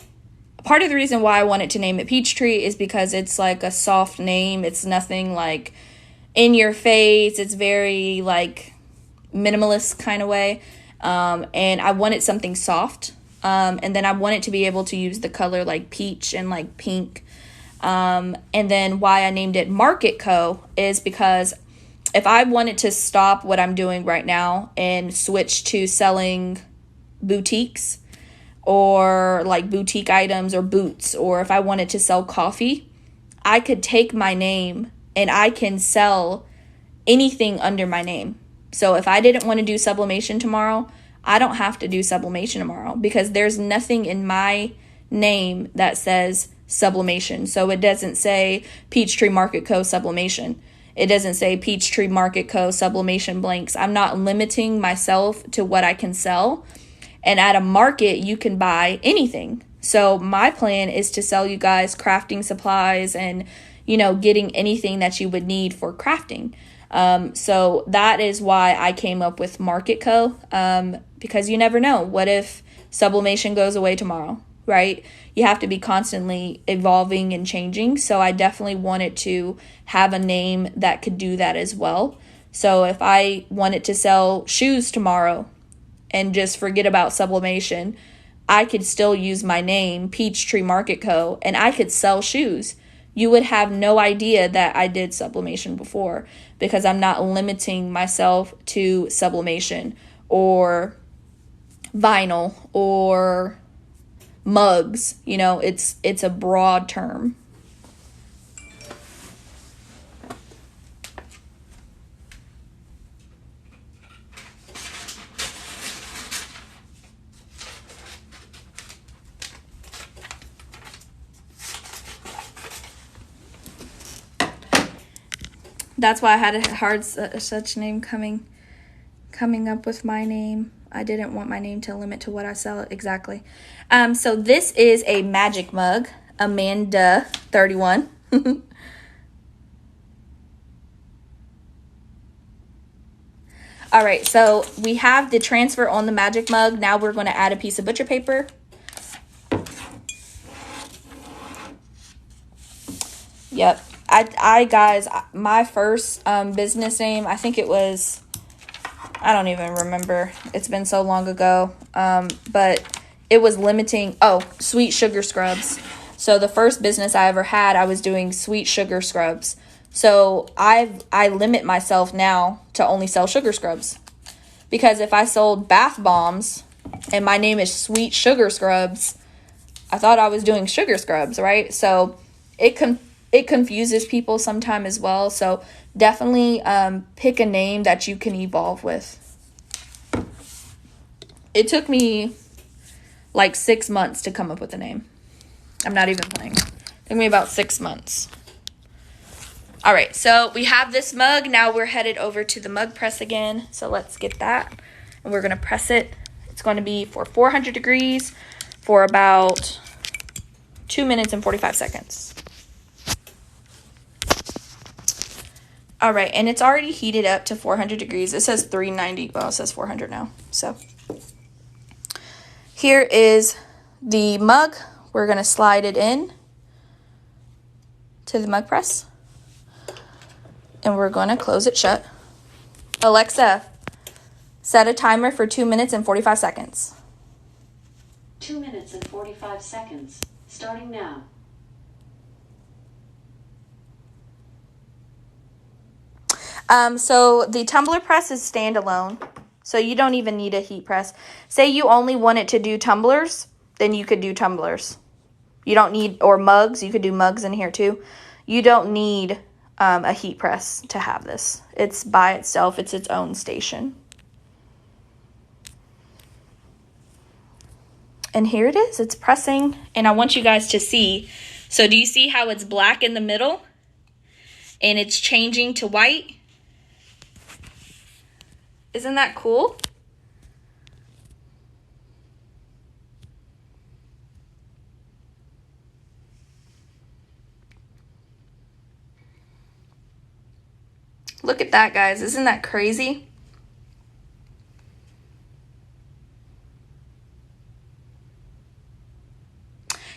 part of the reason why I wanted to name it Peachtree is because it's like a soft name. It's nothing like in your face. It's very like minimalist kind of way. And I wanted something soft. And then I wanted to be able to use the color like peach and like pink. And then why I named it Market Co. is because if I wanted to stop what I'm doing right now and switch to selling boutiques or like boutique items or boots, or if I wanted to sell coffee, I could take my name and I can sell anything under my name. So if I didn't want to do sublimation tomorrow, I don't have to do sublimation tomorrow because there's nothing in my name that says sublimation. So it doesn't say Peachtree Market Co. sublimation. It doesn't say Peachtree Market Co. sublimation blanks. I'm not limiting myself to what I can sell. And at a market, you can buy anything. So my plan is to sell you guys crafting supplies and, you know, getting anything that you would need for crafting. So that is why I came up with Market Co. Because you never know. What if sublimation goes away tomorrow, right? You have to be constantly evolving and changing. So I definitely wanted to have a name that could do that as well. So if I wanted to sell shoes tomorrow and just forget about sublimation, I could still use my name, Peachtree Market Co., and I could sell shoes. You would have no idea that I did sublimation before because I'm not limiting myself to sublimation or vinyl or mugs. You know, it's a broad term. That's why I had a hard such name coming up with my name. I didn't want my name to limit to what I sell exactly. So this is a magic mug, Amanda 31. All right, so we have the transfer on the magic mug. Now we're going to add a piece of butcher paper. Yep. I guys, my first business name, I think it was, I don't even remember. It's been so long ago. But it was limiting, Sweet Sugar Scrubs. So the first business I ever had, I was doing sweet sugar scrubs. So I limit myself now to only sell sugar scrubs. Because if I sold bath bombs and my name is Sweet Sugar Scrubs, I thought I was doing sugar scrubs, right? So it confuses people sometime as well. So definitely pick a name that you can evolve with. It took me like 6 months to come up with a name. I'm not even playing. It took me about 6 months. All right, so we have this mug. Now we're headed over to the mug press again. So let's get that. And we're going to press it. It's going to be for 400 degrees for about 2 minutes and 45 seconds. All right, and it's already heated up to 400 degrees. It says 390. Well, it says 400 now. So here is the mug. We're going to slide it in to the mug press. And we're going to close it shut. Alexa, set a timer for 2 minutes and 45 seconds. 2 minutes and 45 seconds. Starting now. So the tumbler press is standalone. So you don't even need a heat press. Say you only wanted to do tumblers, then you could do tumblers. You don't need, or mugs. You could do mugs in here too. You don't need a heat press to have this. It's by itself. It's its own station. And here it is. It's pressing. And I want you guys to see. So do you see how it's black in the middle? And it's changing to white? Isn't that cool? Look at that, guys. Isn't that crazy?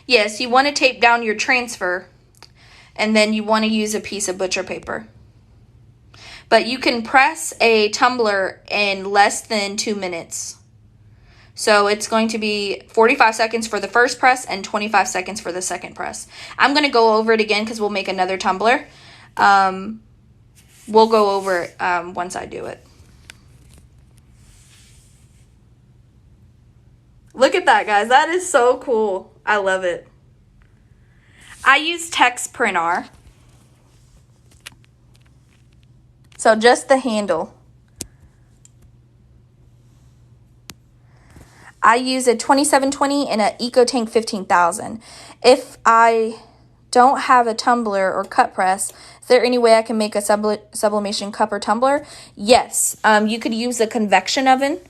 Yes, you want to tape down your transfer, and then you want to use a piece of butcher paper. But you can press a tumbler in less than 2 minutes. So it's going to be 45 seconds for the first press and 25 seconds for the second press. I'm going to go over it again because we'll make another tumbler. We'll go over it once I do it. Look at that, guys. That is so cool. I love it. I use text printer. So just the handle. I use a 2720 and an EcoTank 15,000. If I don't have a tumbler or cut press, is there any way I can make a sublimation cup or tumbler? Yes. You could use a convection oven.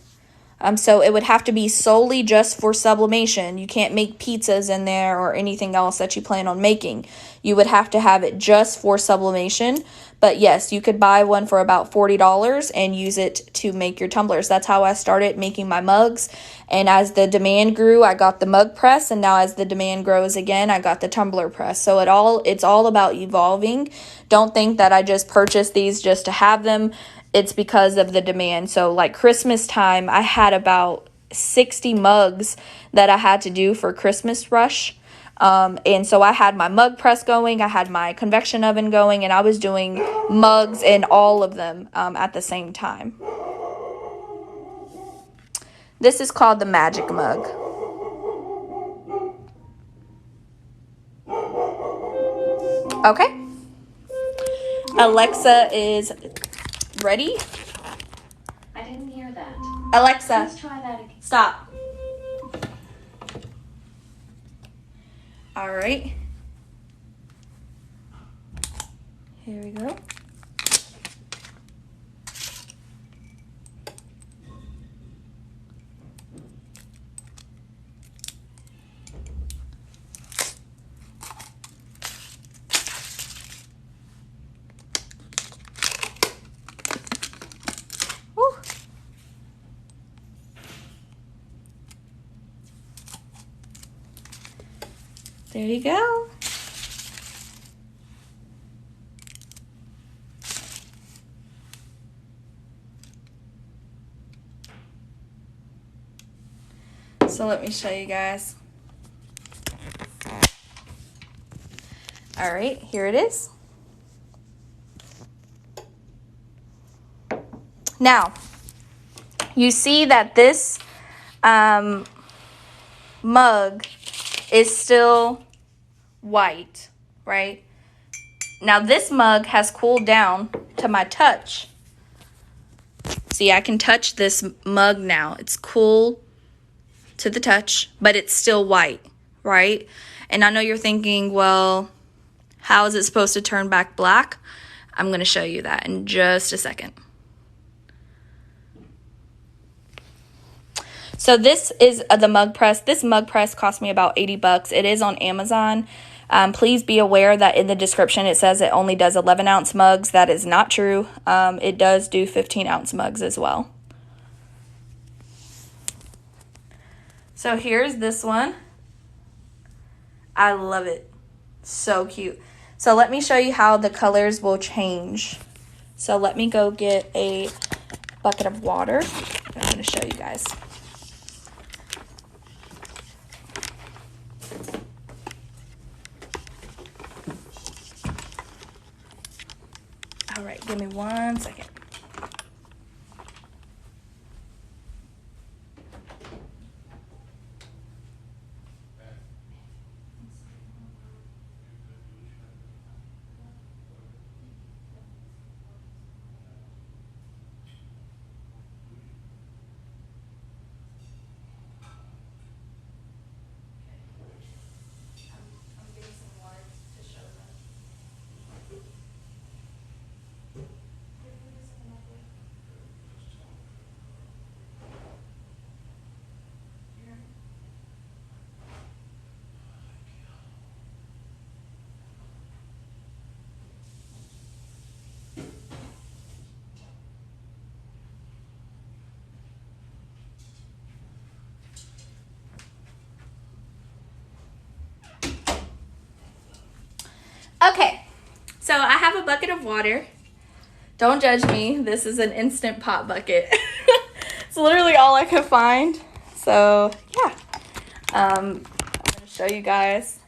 So it would have to be solely just for sublimation. You can't make pizzas in there or anything else that you plan on making. You would have to have it just for sublimation. But yes, you could buy one for about $40 and use it to make your tumblers. That's how I started making my mugs. And as the demand grew, I got the mug press. And now as the demand grows again, I got the tumbler press. So it's all about evolving. Don't think that I just purchased these just to have them. It's because of the demand. So like Christmas time, I had about 60 mugs that I had to do for Christmas rush. And so I had my mug press going, I had my convection oven going, and I was doing mugs in all of them at the same time. This is called the Magic Mug. Okay. Alexa is ready. I didn't hear that. Alexa, Let's try that again. stop. All right. Here we go. Woo. There you go. So let me show you guys. All right, here it is. Now, you see that this mug is still white, right? Now this mug has cooled down to my touch. See, I can touch this mug now. It's cool to the touch, but it's still white, right? And I know you're thinking, well, how is it supposed to turn back black? I'm going to show you that in just a second. So this is the mug press. This mug press cost me about 80 bucks. It is on Amazon. Please be aware that in the description it says it only does 11-ounce mugs. That is not true. It does do 15-ounce mugs as well. So here's this one. I love it. So cute. So let me show you how the colors will change. So let me go get a bucket of water. I'm going to show you guys. All right, give me 1 second. Okay, so I have a bucket of water. Don't judge me. This is an Instant Pot bucket. It's literally all I could find. So, yeah. I'm going to show you guys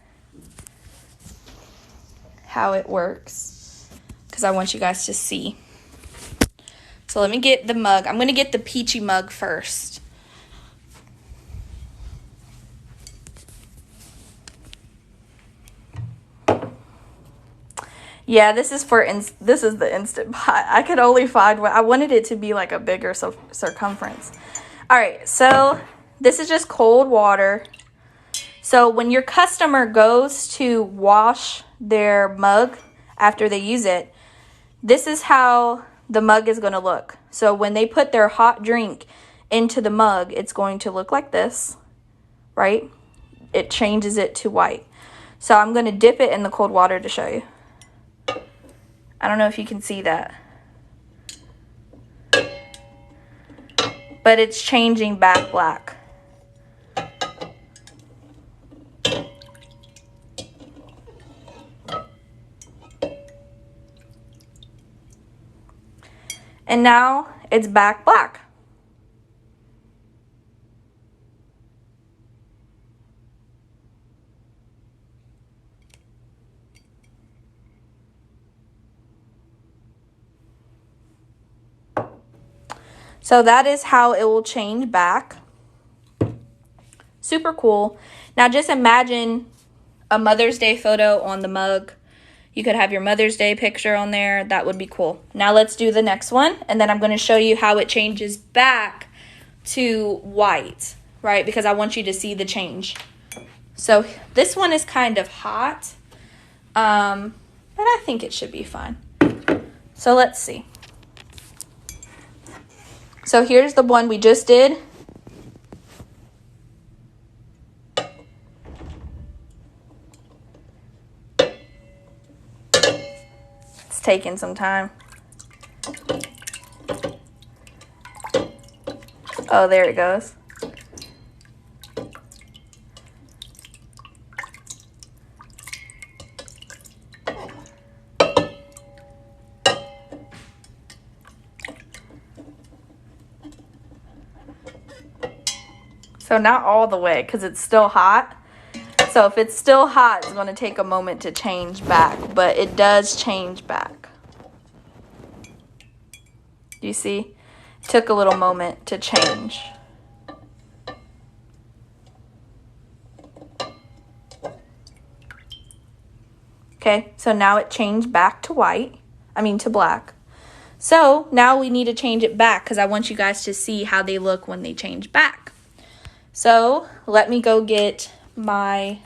how it works because I want you guys to see. So let me get the mug. I'm going to get the peachy mug first. Yeah, this is the Instant Pot. I could only find one. I wanted it to be like a bigger circumference. All right, so this is just cold water. So when your customer goes to wash their mug after they use it, this is how the mug is going to look. So when they put their hot drink into the mug, it's going to look like this, right? It changes it to white. So I'm going to dip it in the cold water to show you. I don't know if you can see that. But it's changing back black. And now it's back black. So that is how it will change back. Super cool. Now just imagine a Mother's Day photo on the mug. You could have your Mother's Day picture on there. That would be cool. Now let's do the next one. And then I'm going to show you how it changes back to white, right? Because I want you to see the change. So this one is kind of hot. But I think it should be fine. So let's see. So here's the one we just did. It's taking some time. Oh, there it goes. So not all the way because it's still hot. So if it's still hot, it's going to take a moment to change back. But it does change back. You see? took a little moment to change. Okay, so now it changed back to to black. So now we need to change it back because I want you guys to see how they look when they change back. So let me go get my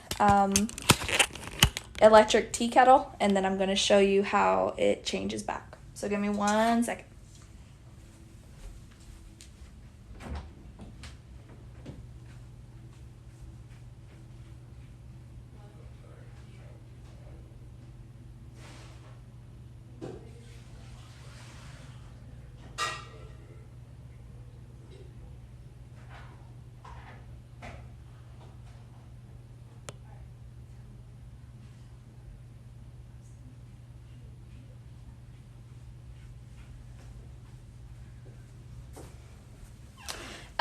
electric tea kettle, and then I'm going to show you how it changes back. So give me 1 second.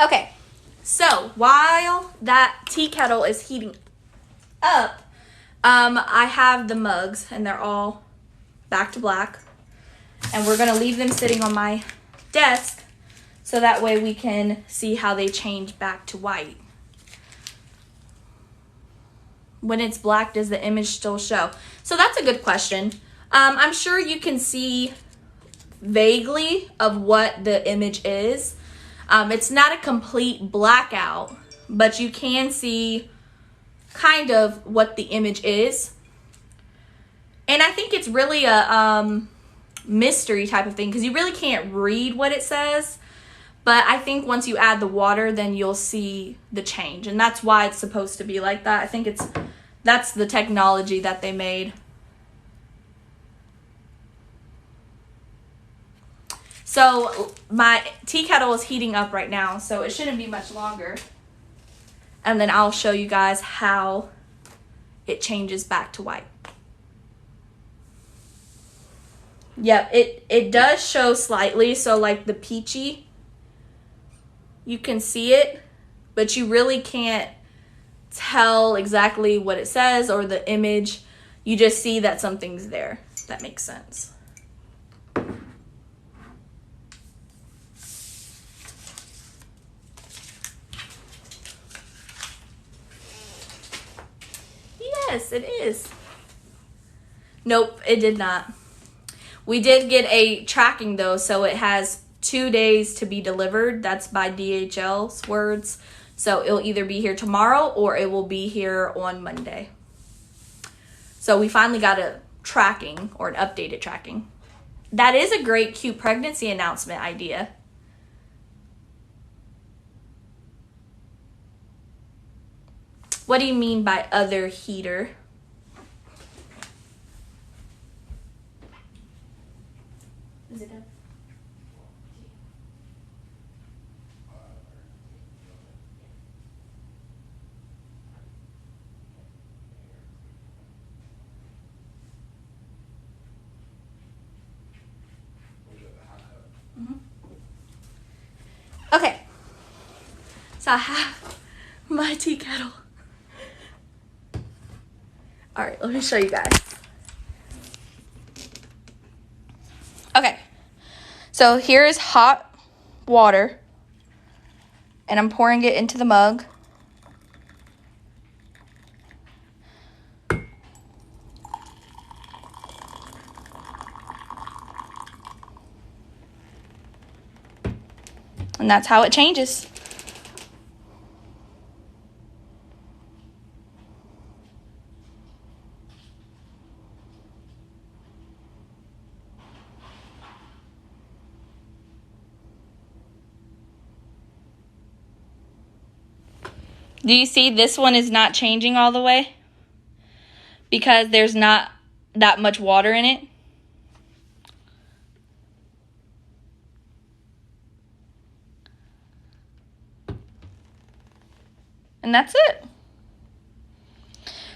Okay, so while that tea kettle is heating up, I have the mugs, and they're all back to black. And we're going to leave them sitting on my desk so that way we can see how they change back to white. When it's black, does the image still show? So that's a good question. I'm sure you can see vaguely of what the image is. It's not a complete blackout, but you can see kind of what the image is. And I think it's really a mystery type of thing because you really can't read what it says. But I think once you add the water, then you'll see the change. And that's why it's supposed to be like that. I think that's the technology that they made. So my tea kettle is heating up right now, so it shouldn't be much longer. And then I'll show you guys how it changes back to white. Yep, it does show slightly, so like the peachy, you can see it, but you really can't tell exactly what it says or the image. You just see that something's there. If that makes sense. Yes, it is. Nope, it did not. We did get a tracking though, so it has 2 days to be delivered. That's by DHL's words. So it'll either be here tomorrow or it will be here on Monday. So we finally got a tracking or an updated tracking. That is a great, cute pregnancy announcement idea. What do you mean by other heater? Is it done? Okay. So I have my tea kettle. All right, let me show you guys. Okay, so here's hot water, and I'm pouring it into the mug. And that's how it changes. Do you see this one is not changing all the way? Because there's not that much water in it. And that's it.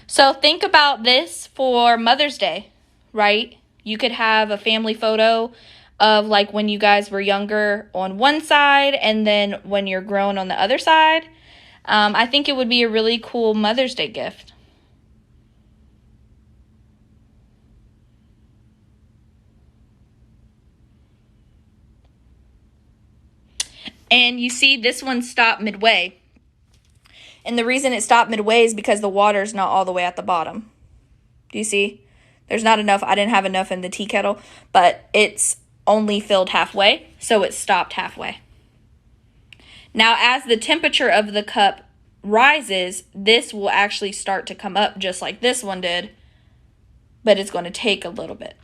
So think about this for Mother's Day, right? You could have a family photo of like when you guys were younger on one side and then when you're grown on the other side. I think it would be a really cool Mother's Day gift. And you see this one stopped midway. And the reason it stopped midway is because the water's not all the way at the bottom. Do you see? There's not enough. I didn't have enough in the tea kettle, but it's only filled halfway, so it stopped halfway. Now, as the temperature of the cup rises, this will actually start to come up just like this one did, but it's going to take a little bit.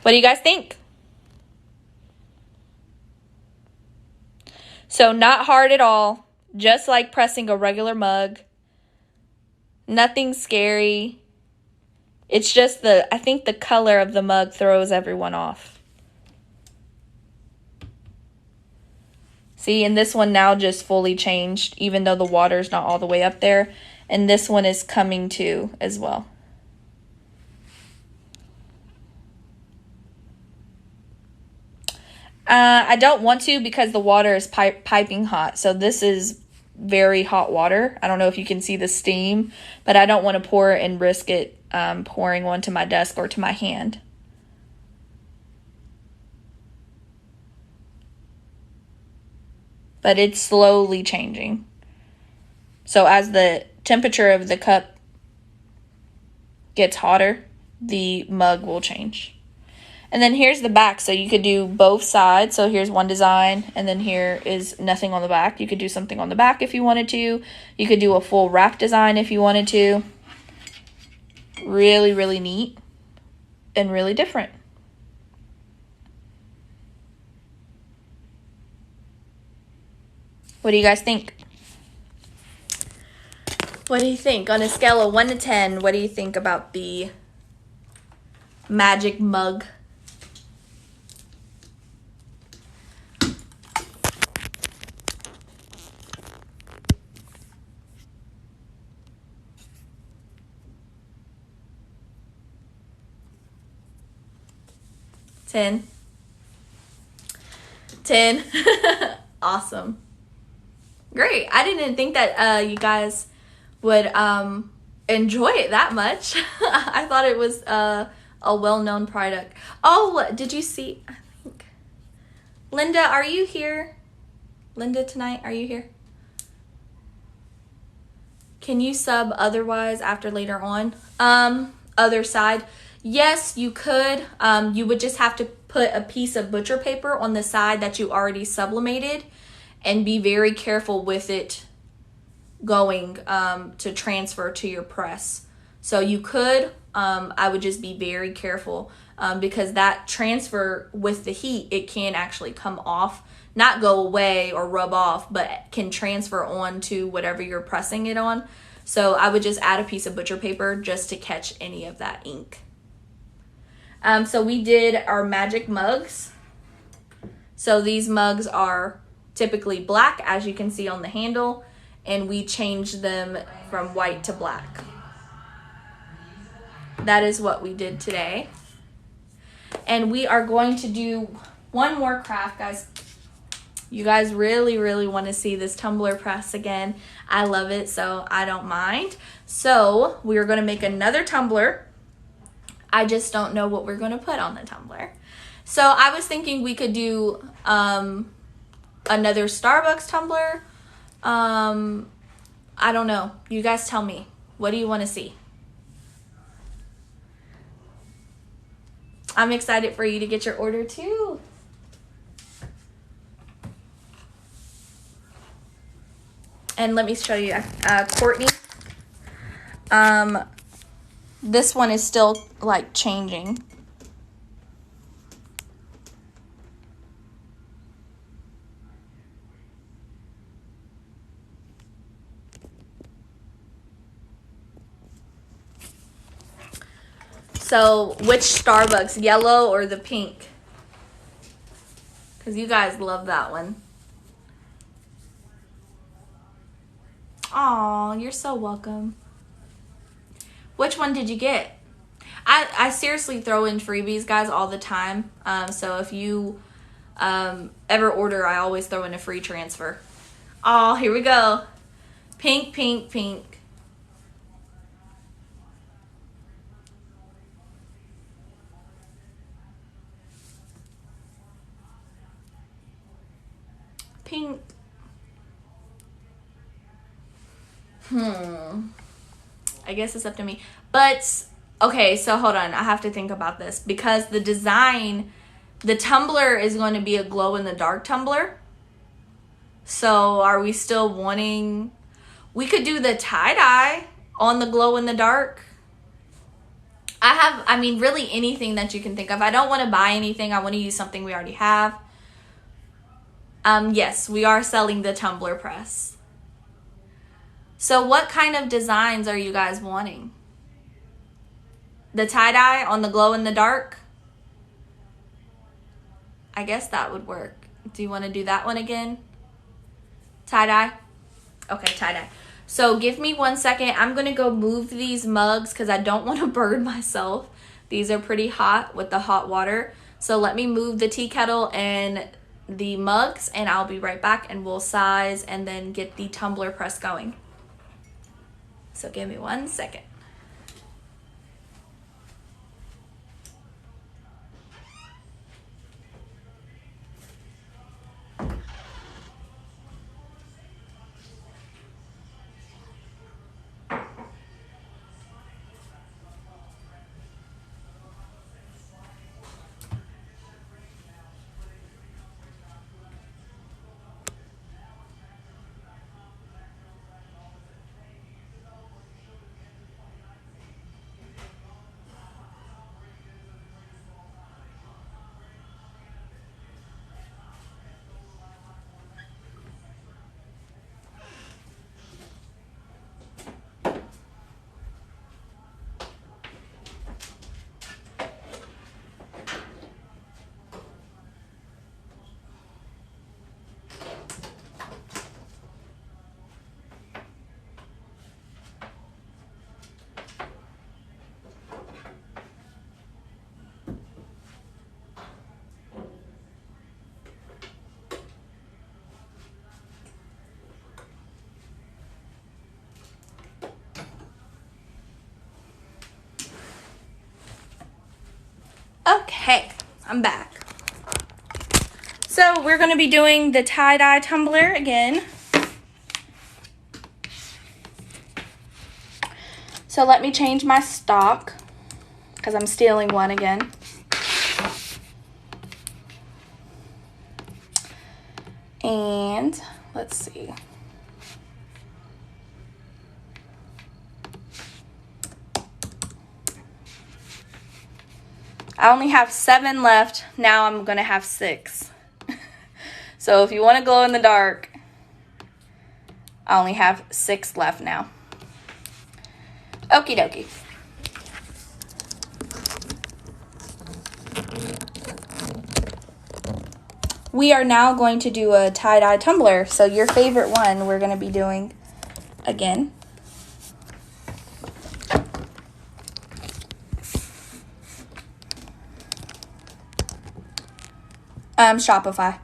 What do you guys think? So not hard at all, just like pressing a regular mug. Nothing scary. It's just I think the color of the mug throws everyone off. See, and this one now just fully changed, even though the water's not all the way up there. And this one is coming too as well. I don't want to because the water is piping hot. So this is very hot water. I don't know if you can see the steam, but I don't want to pour it and risk it pouring onto my desk or to my hand. But it's slowly changing. So as the temperature of the cup gets hotter, the mug will change. And then here's the back, so you could do both sides. So here's one design, and then here is nothing on the back. You could do something on the back if you wanted to. You could do a full wrap design if you wanted to. Really, really neat and really different. What do you guys think? What do you think? On a scale of 1 to 10, what do you think about the magic mug? Ten. Awesome. Great. I didn't think that you guys would enjoy it that much. I thought it was a well-known product. Oh, did you see? I think Linda, are you here? Linda, tonight, are you here? Can you sub otherwise after later on? Other side. Yes, you could. You would just have to put a piece of butcher paper on the side that you already sublimated and be very careful with it going to transfer to your press. So you could, I would just be very careful because that transfer with the heat, it can actually come off, not go away or rub off, but can transfer on to whatever you're pressing it on. So I would just add a piece of butcher paper just to catch any of that ink. So we did our magic mugs. So these mugs are typically black, as you can see on the handle, and we changed them from white to black. That is what we did today. And we are going to do one more craft, guys. You guys really, really want to see this tumbler press again. I love it, so I don't mind. So we are going to make another tumbler. I just don't know what we're going to put on the tumbler. So I was thinking we could do another Starbucks tumbler. I don't know. You guys tell me. What do you want to see? I'm excited for you to get your order too. And let me show you, Courtney. This one is still like changing. So, which Starbucks, yellow or the pink? Because you guys love that one. Aw, you're so welcome. Which one did you get? I seriously throw in freebies, guys, all the time. So if you ever order, I always throw in a free transfer. Oh, here we go. Pink, pink, pink. pink. I guess it's up to me. But, okay, so hold on. I have to think about this. Because the design, the tumbler is going to be a glow-in-the-dark tumbler. So, are we still wanting... We could do the tie-dye on the glow-in-the-dark. I mean, really anything that you can think of. I don't want to buy anything. I want to use something we already have. Yes, we are selling the Tumbler Press. So what kind of designs are you guys wanting? The tie-dye on the glow-in-the-dark? I guess that would work. Do you want to do that one again? Tie-dye? Okay, tie-dye. So give me 1 second. I'm going to go move these mugs because I don't want to burn myself. These are pretty hot with the hot water. So let me move the tea kettle and the mugs, and I'll be right back, and we'll size and then get the tumbler press going. So give me 1 second. Okay, I'm back. So we're going to be doing the tie-dye tumbler again. So let me change my stock because I'm stealing one again. And let's see. I only have 7 left. Now I'm going to have 6. So if you want to glow in the dark, I only have 6 left now. Okie dokie. We are now going to do a tie-dye tumbler. So your favorite one we're going to be doing again. Shopify.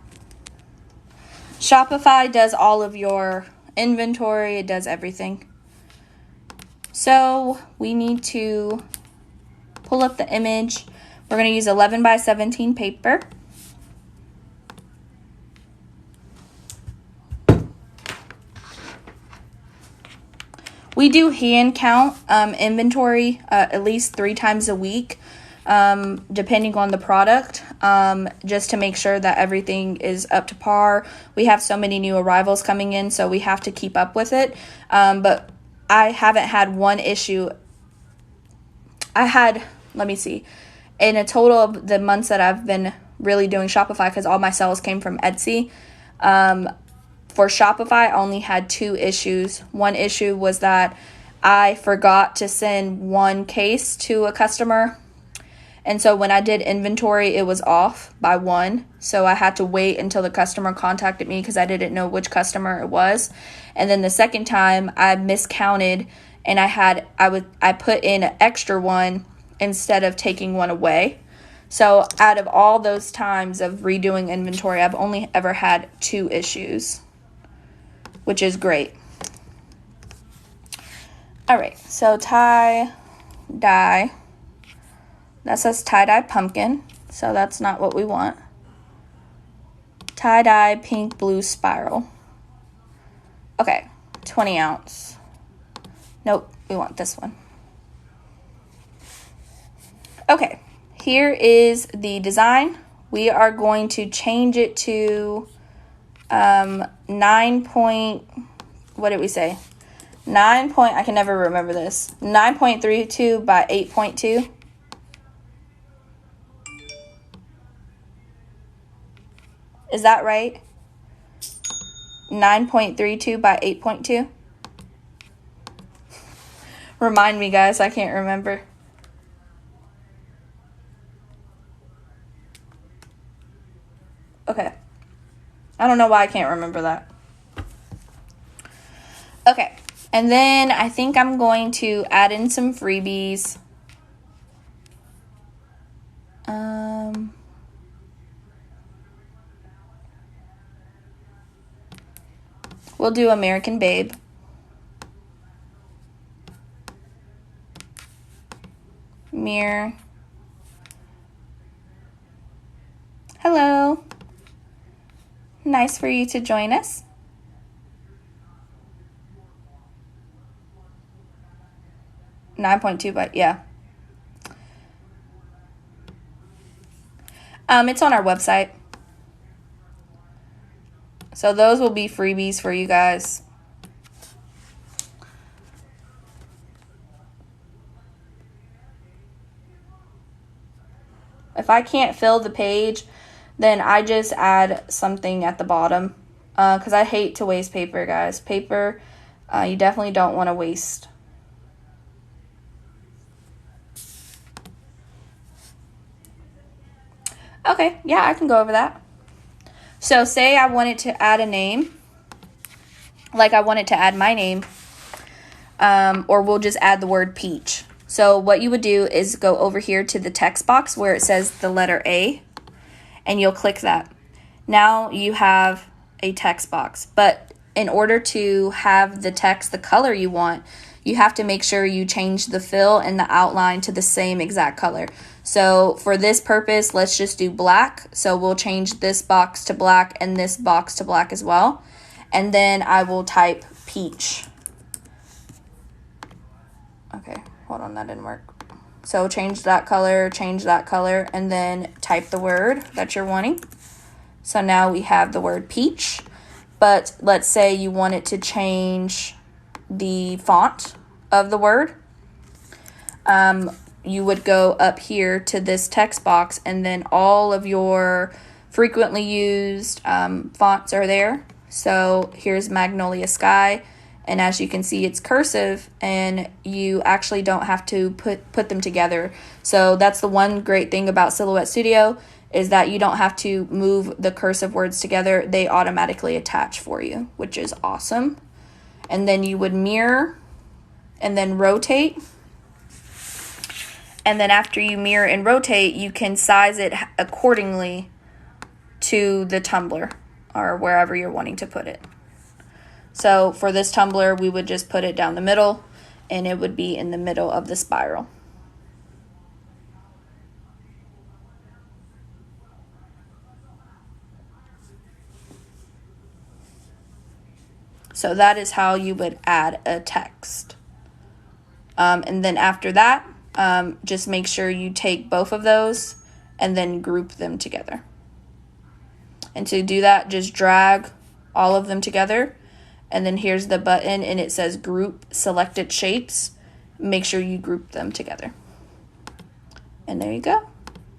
Shopify does all of your inventory. It does everything. So we need to pull up the image. We're going to use 11 by 17 paper. We do hand count inventory at least 3 times a week. Depending on the product, just to make sure that everything is up to par. We have so many new arrivals coming in, so we have to keep up with it. But I haven't had one issue. Let me see, in a total of the months that I've been really doing Shopify, because all my sales came from Etsy, for Shopify, I only had 2 issues. One issue was that I forgot to send 1 case to a customer. And so when I did inventory, it was off by 1. So I had to wait until the customer contacted me because I didn't know which customer it was. And then the second time I miscounted and I put in an extra 1 instead of taking 1 away. So out of all those times of redoing inventory, I've only ever had 2 issues, which is great. All right, so tie-dye. That says tie-dye pumpkin, so that's not what we want. tie-dye pink blue spiral. Okay, 20 ounce. Nope, we want this one. Okay, here is the design. We are going to change it to 9 point, what did we say? 9 point, I can never remember this. 9.32 by 8.2. Is that right? 9.32 by 8.2. Remind me, guys, I can't remember. Okay. I don't know why I can't remember that. Okay. And then I think I'm going to add in some freebies. We'll do American Babe. Mirror. Hello. Nice for you to join us. $9.2, but yeah. It's on our website. So those will be freebies for you guys. If I can't fill the page, then I just add something at the bottom. Because I hate to waste paper, guys. Paper, you definitely don't want to waste. Okay, yeah, I can go over that. So say I wanted to add a name, like I wanted to add my name, or we'll just add the word peach. So what you would do is go over here to the text box where it says the letter A, and you'll click that. Now you have a text box, but in order to have the text the color you want, you have to make sure you change the fill and the outline to the same exact color. So for this purpose, let's just do black. So we'll change this box to black and this box to black as well. And then I will type peach. Okay, hold on, that didn't work. So change that color, and then type the word that you're wanting. So now we have the word peach. But let's say you wanted to change the font of the word. You would go up here to this text box, and then all of your frequently used fonts are there. So here's Magnolia Sky, and as you can see, it's cursive, and you actually don't have to put them together. So that's the one great thing about Silhouette Studio, is that you don't have to move the cursive words together. They automatically attach for you, which is awesome. And then you would mirror and then rotate. And then after you mirror and rotate, you can size it accordingly to the tumbler or wherever you're wanting to put it. So for this tumbler, we would just put it down the middle, and it would be in the middle of the spiral. So that is how you would add a text. And then after that, just make sure you take both of those and then group them together. And to do that, just drag all of them together. And then here's the button, and it says group selected shapes. Make sure you group them together. And there you go.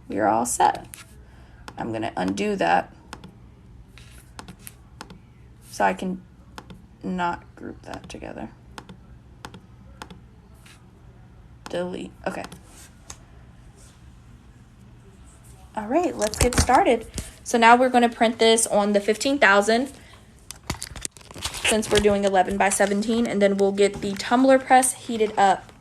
We're all set. I'm going to undo that so I can not group that together. Delete. Okay. All right, let's get started. So now we're going to print this on the 15,000 since we're doing 11 by 17, and then we'll get the tumbler press heated up.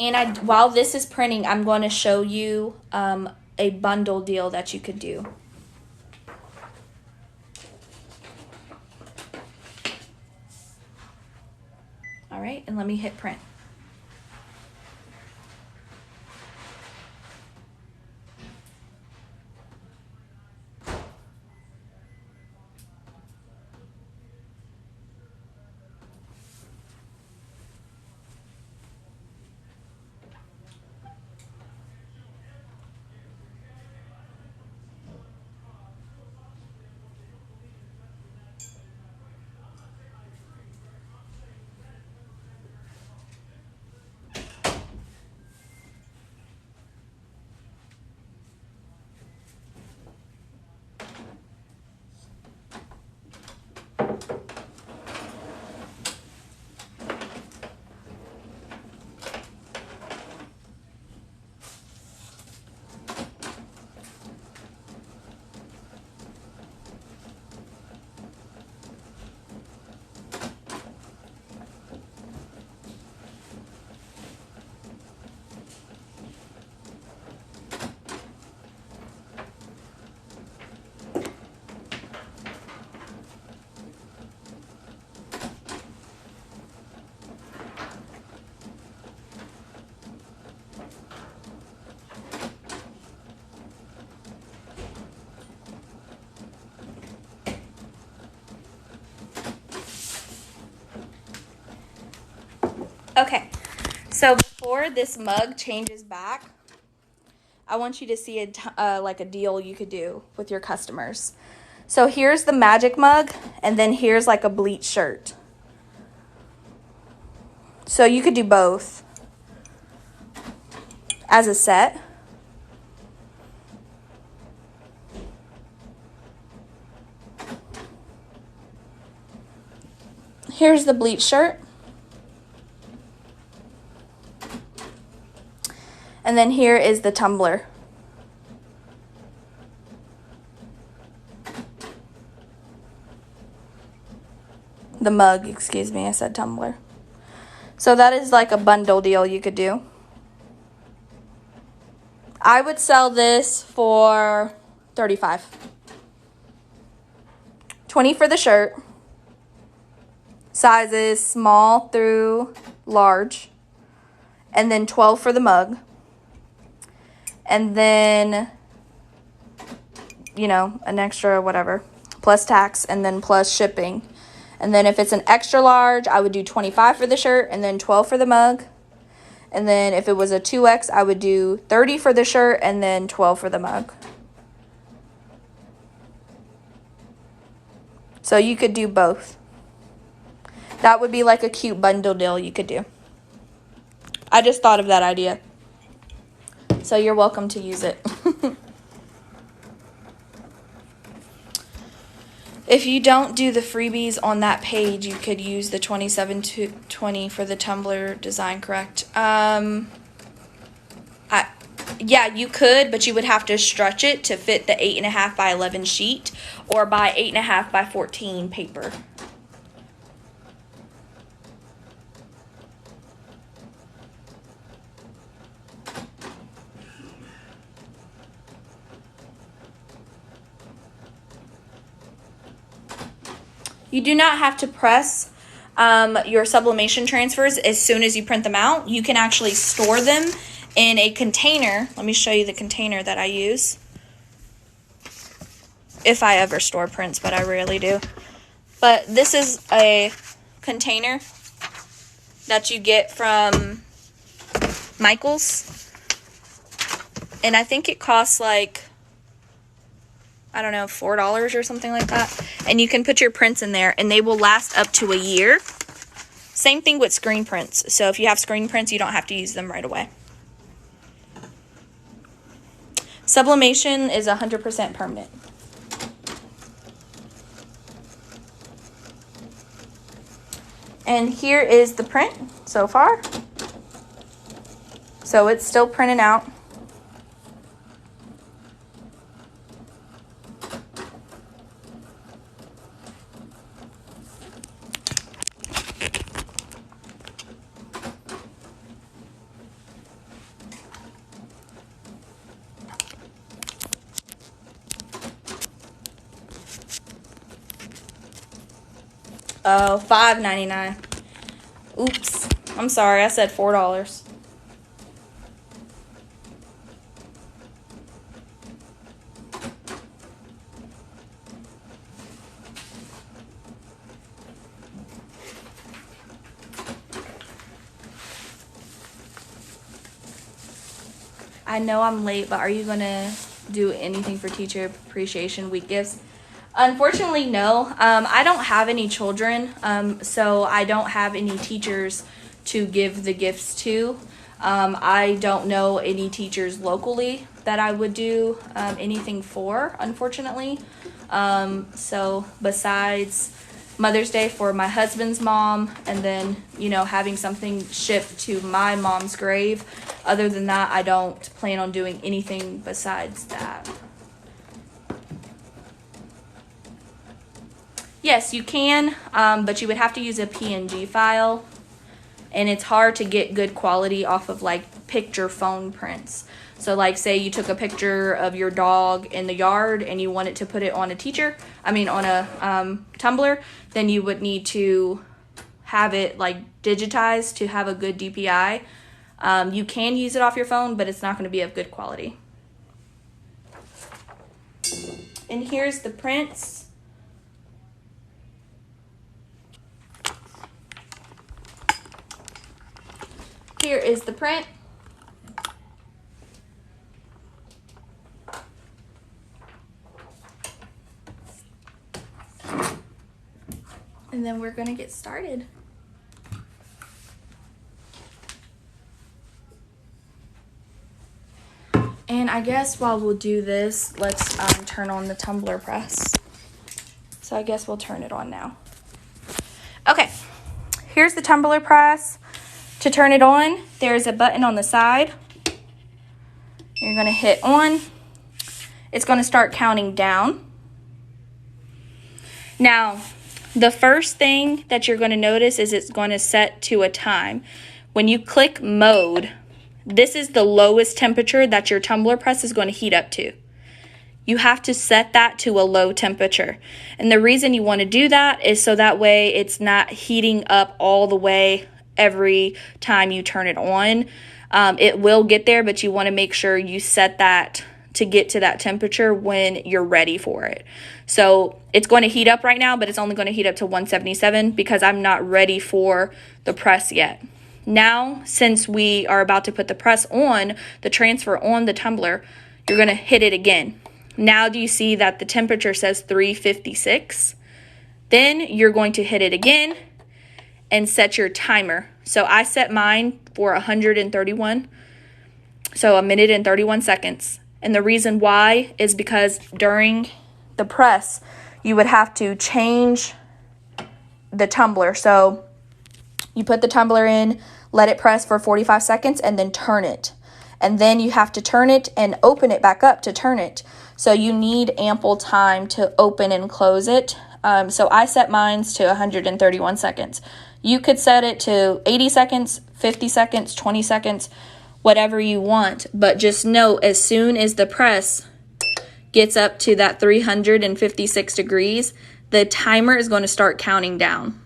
And while this is printing, I'm going to show you a bundle deal that you could do. All right, and let me hit print. Okay, so before this mug changes back, I want you to see like a deal you could do with your customers. So here's the magic mug, and then here's like a bleach shirt. So you could do both as a set. Here's the bleach shirt. And then here is the tumbler. The mug, excuse me, I said tumbler. So that is like a bundle deal you could do. I would sell this for $35. $20 for the shirt. Sizes small through large. And then $12 for the mug. And then, you know, an extra whatever, plus tax, and then plus shipping. And then if it's an extra large, I would do $25 for the shirt and then $12 for the mug. And then if it was a 2X, I would do $30 for the shirt and then $12 for the mug. So you could do both. That would be like a cute bundle deal you could do. I just thought of that idea. So you're welcome to use it. If you don't do the freebies on that page, you could use the 2720 for the tumbler design, correct? Yeah, you could, but you would have to stretch it to fit the 8.5 by 11 sheet or by 8.5 by 14 paper. You do not have to press your sublimation transfers as soon as you print them out. You can actually store them in a container. Let me show you the container that I use. If I ever store prints, but I rarely do. But this is a container that you get from Michael's. And I think it costs like, I don't know, $4 or something like that. And you can put your prints in there and they will last up to a year. Same thing with screen prints. So if you have screen prints, you don't have to use them right away. Sublimation is 100% permanent. And here is the print so far. So it's still printing out. Oh, $5.99. Oops. I'm sorry. I said $4. I know I'm late, but are you going to do anything for Teacher Appreciation Week gifts? Unfortunately, no. I don't have any children, so I don't have any teachers to give the gifts to. I don't know any teachers locally that I would do anything for, unfortunately. So besides Mother's Day for my husband's mom, and then, you know, having something shipped to my mom's grave. Other than that, I don't plan on doing anything besides that. Yes, you can, but you would have to use a PNG file, and it's hard to get good quality off of like picture phone prints. So like say you took a picture of your dog in the yard and you wanted to put it on on a Tumbler, then you would need to have it like digitized to have a good DPI. You can use it off your phone, but it's not going to be of good quality. And here's the prints. Here is the print. And then we're going to get started. And I guess while we'll do this, let's turn on the Tumbler Press. So I guess we'll turn it on now. Okay, here's the Tumbler Press. To turn it on, there's a button on the side. You're going to hit on. It's going to start counting down. Now, the first thing that you're going to notice is it's going to set to a time. When you click mode, this is the lowest temperature that your Tumbler Press is going to heat up to. You have to set that to a low temperature. And the reason you want to do that is so that way it's not heating up all the way every time you turn it on. It will get there, but you want to make sure you set that to get to that temperature when you're ready for it. So it's going to heat up right now, but it's only going to heat up to 177 because I'm not ready for the press yet. Now, since we are about to put the press on, the transfer on the tumbler, you're going to hit it again. Now do you see that the temperature says 356? Then you're going to hit it again and set your timer. So I set mine for 131, so 1 minute and 31 seconds. And the reason why is because during the press, you would have to change the tumbler. So you put the tumbler in, let it press for 45 seconds, and then turn it. And then you have to turn it and open it back up to turn it. So you need ample time to open and close it. So I set mine to 131 seconds. You could set it to 80 seconds, 50 seconds, 20 seconds, whatever you want. But just know, as soon as the press gets up to that 356 degrees, the timer is going to start counting down.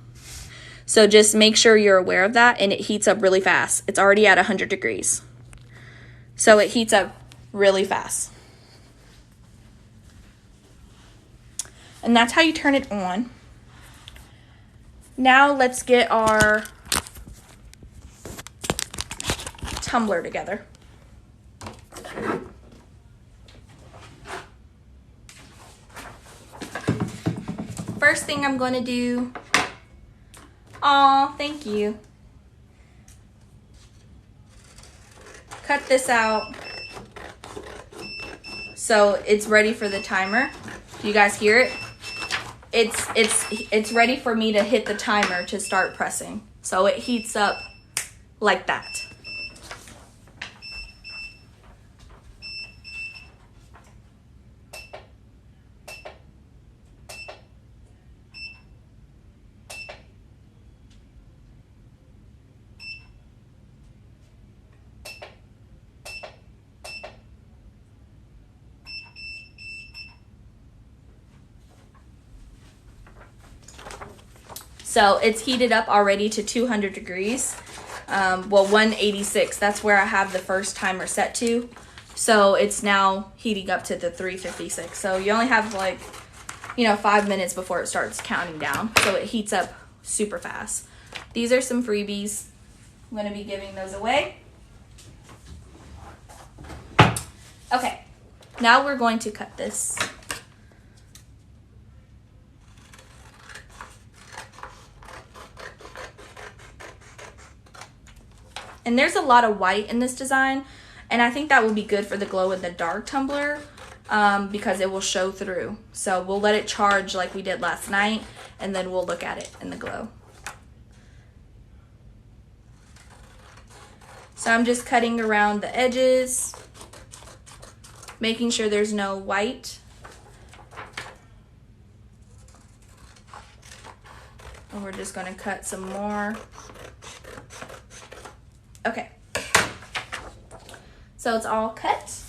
So just make sure you're aware of that, and it heats up really fast. It's already at 100 degrees. So it heats up really fast. And that's how you turn it on. Now let's get our tumbler together. First thing I'm going to do, thank you. Cut this out so it's ready for the timer. Do you guys hear it? It's ready for me to hit the timer to start pressing. So it heats up like that. So it's heated up already to 200 degrees. Well, 186. That's where I have the first timer set to. So it's now heating up to the 356. So you only have like, 5 minutes before it starts counting down. So it heats up super fast. These are some freebies. I'm going to be giving those away. Okay, now we're going to cut this. And there's a lot of white in this design, and I think that will be good for the glow in the dark tumbler because it will show through. So we'll let it charge like we did last night, and then we'll look at it in the glow. So I'm just cutting around the edges, making sure there's no white. And we're just going to cut some more. Okay, so it's all cut.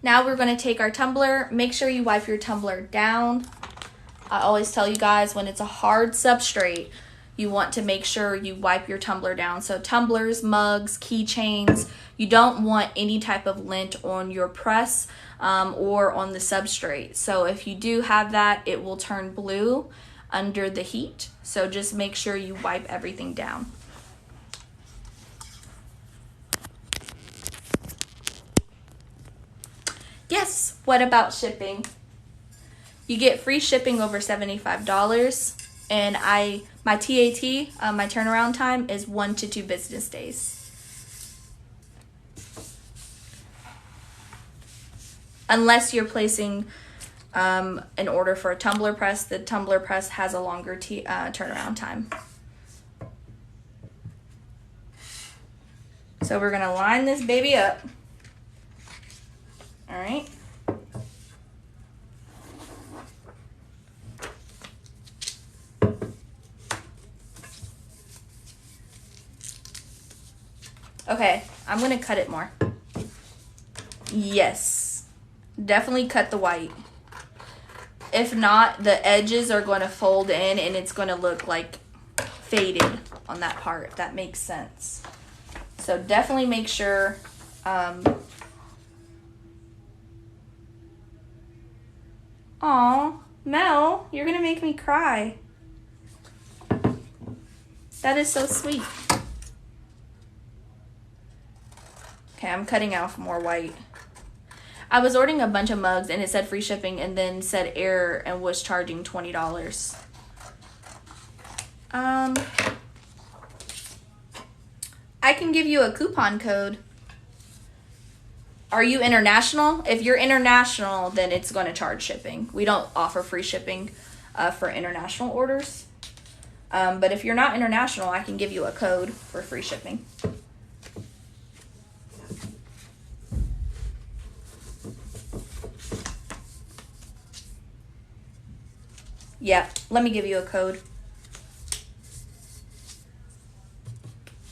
Now we're going to take our tumbler. Make sure you wipe your tumbler down. I always tell you guys, when it's a hard substrate, you want to make sure you wipe your tumbler down. So tumblers, mugs, keychains, you don't want any type of lint on your press or on the substrate. So if you do have that, it will turn blue under the heat. So just make sure you wipe everything down. Yes, what about shipping? You get free shipping over $75, and my TAT, my turnaround time is 1 to 2 business days. Unless you're placing an order for a tumbler press, the tumbler press has a longer turnaround time. So we're gonna line this baby up. All right. Okay, I'm gonna cut it more. Yes, definitely cut the white. If not, the edges are going to fold in and it's going to look like faded on that part, if that makes sense. So definitely make sure Aw, Mel, you're gonna make me cry. That is so sweet. Okay, I'm cutting off more white. I was ordering a bunch of mugs and it said free shipping and then said error and was charging $20. I can give you a coupon code. Are you international? If you're international, then it's going to charge shipping. We don't offer free shipping for international orders. But if you're not international, I can give you a code for free shipping. Yeah, let me give you a code.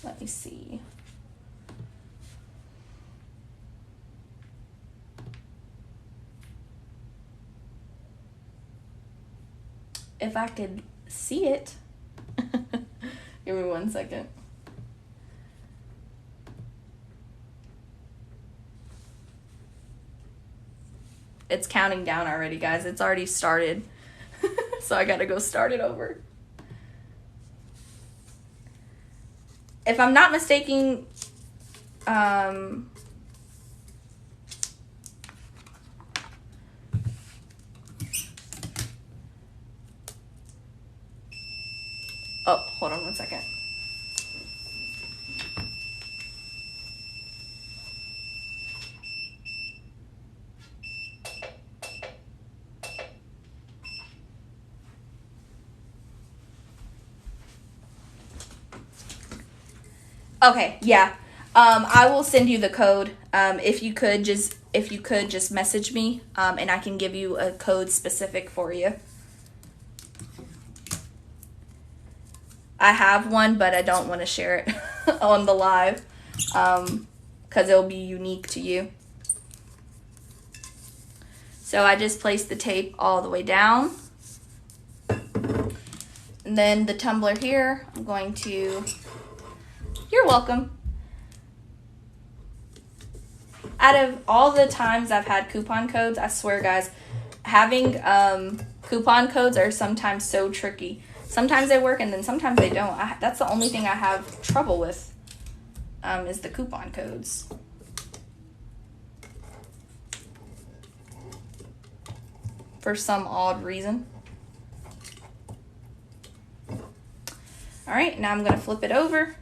Let me see. If I could see it. Give me 1 second. It's counting down already, guys. It's already started. So I gotta go start it over. If I'm not mistaken, oh, hold on 1 second. Okay, yeah. I will send you the code. If you could just message me, and I can give you a code specific for you. I have one, but I don't want to share it on the live, because it'll be unique to you. So I just placed the tape all the way down. And then the tumbler here, I'm going to, you're welcome. Out of all the times I've had coupon codes, I swear guys, having coupon codes are sometimes so tricky. Sometimes they work and then sometimes they don't. That's the only thing I have trouble with is the coupon codes. For some odd reason. All right, now I'm going to flip it over.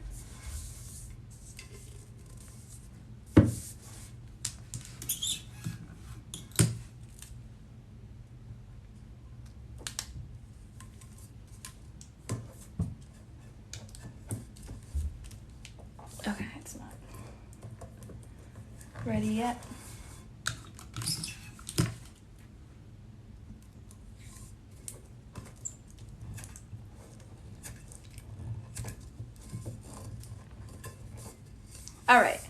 Okay, it's not ready yet. All right.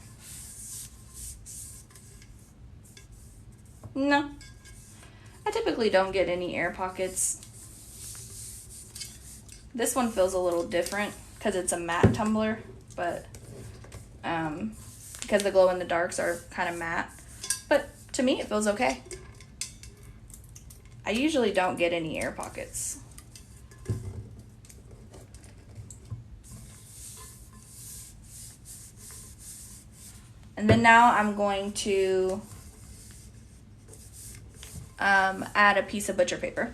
No, I typically don't get any air pockets. This one feels a little different because it's a matte tumbler, but because the glow in the darks are kind of matte. But to me, it feels okay. I usually don't get any air pockets. And then now I'm going to add a piece of butcher paper.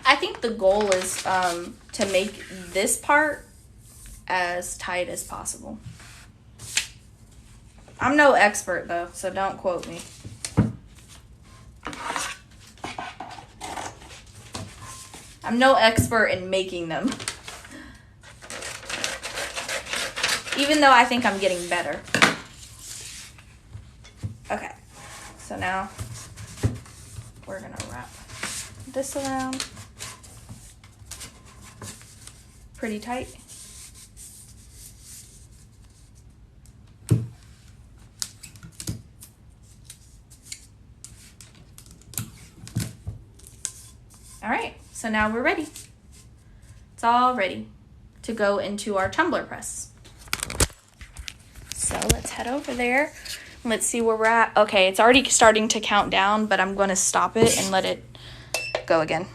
I think the goal is to make this part as tight as possible. I'm no expert though, so don't quote me. I'm no expert in making them. Even though I think I'm getting better. Okay, so now we're gonna wrap this around pretty tight. All right, so now we're ready. It's all ready to go into our tumbler press. So let's head over there. Let's see where we're at. Okay, it's already starting to count down, but I'm going to stop it and let it go again.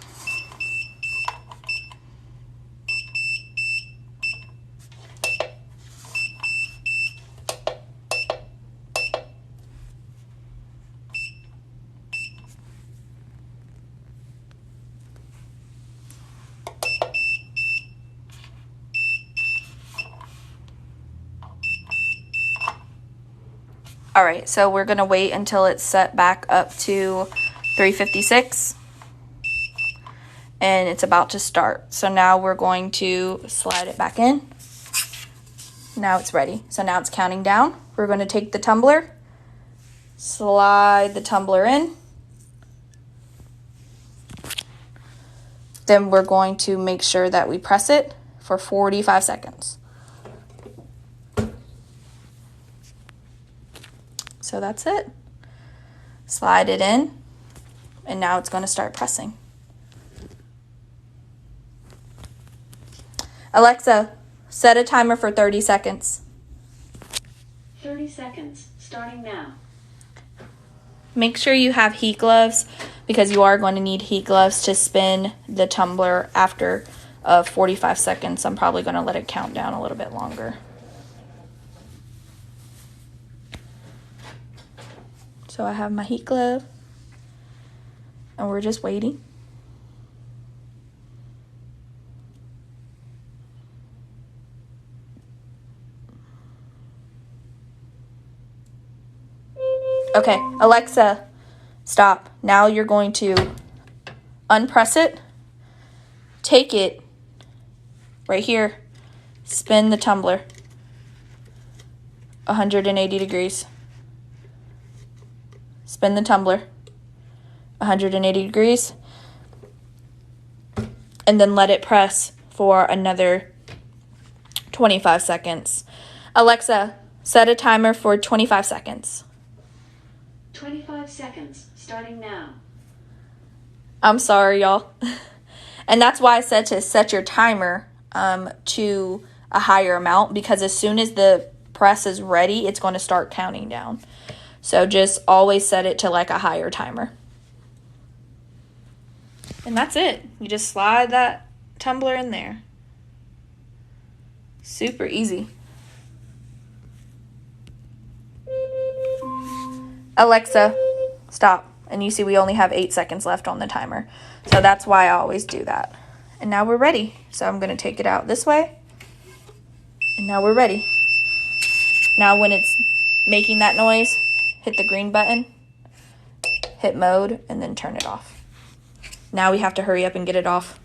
All right, so we're gonna wait until it's set back up to 356 and it's about to start. So now we're going to slide it back in. Now it's ready. So now it's counting down. We're gonna take the tumbler, slide the tumbler in. Then we're going to make sure that we press it for 45 seconds. So that's it. Slide it in, and now it's going to start pressing. Alexa, set a timer for 30 seconds. 30 seconds, starting now. Make sure you have heat gloves because you are going to need heat gloves to spin the tumbler after 45 seconds. I'm probably going to let it count down a little bit longer. So I have my heat glove, and we're just waiting. Okay, Alexa, stop. Now you're going to unpress it, take it right here, spin the tumbler 180 degrees. spin the tumbler 180 degrees, and then let it press for another 25 seconds. Alexa, set a timer for 25 seconds. 25 seconds, starting now. I'm sorry, y'all. And that's why I said to set your timer to a higher amount, because as soon as the press is ready, it's going to start counting down. So just always set it to like a higher timer. And that's it. You just slide that tumbler in there. Super easy. Alexa, stop. And you see we only have 8 seconds left on the timer. So that's why I always do that. And now we're ready. So I'm going to take it out this way. And now we're ready. Now when it's making that noise, hit the green button, hit mode, and then turn it off. Now we have to hurry up and get it off.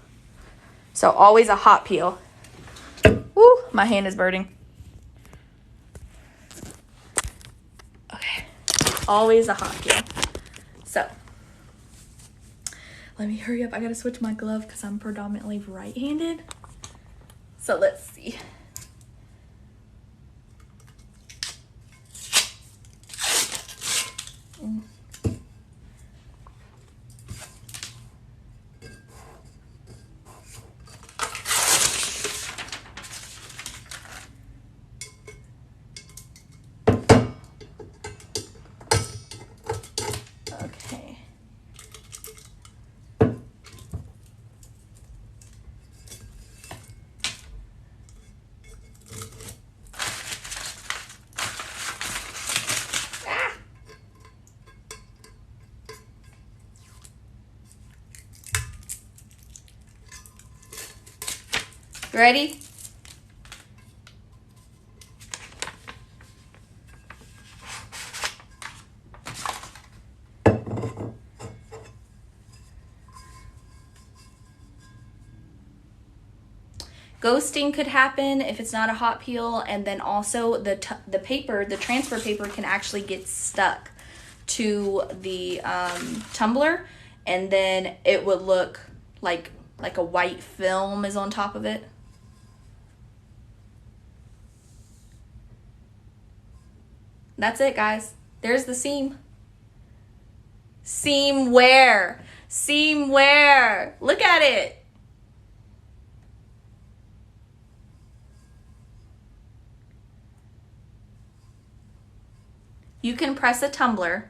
So always a hot peel. Woo, my hand is burning. Okay, always a hot peel. So, let me hurry up. I gotta switch my glove because I'm predominantly right-handed. So let's see. Okay. Ready? Ghosting could happen if it's not a hot peel, and then also the paper, the transfer paper, can actually get stuck to the tumbler, and then it would look like a white film is on top of it. That's it, guys. There's the seam. Seam wear. Seam wear. Look at it. You can press a tumbler.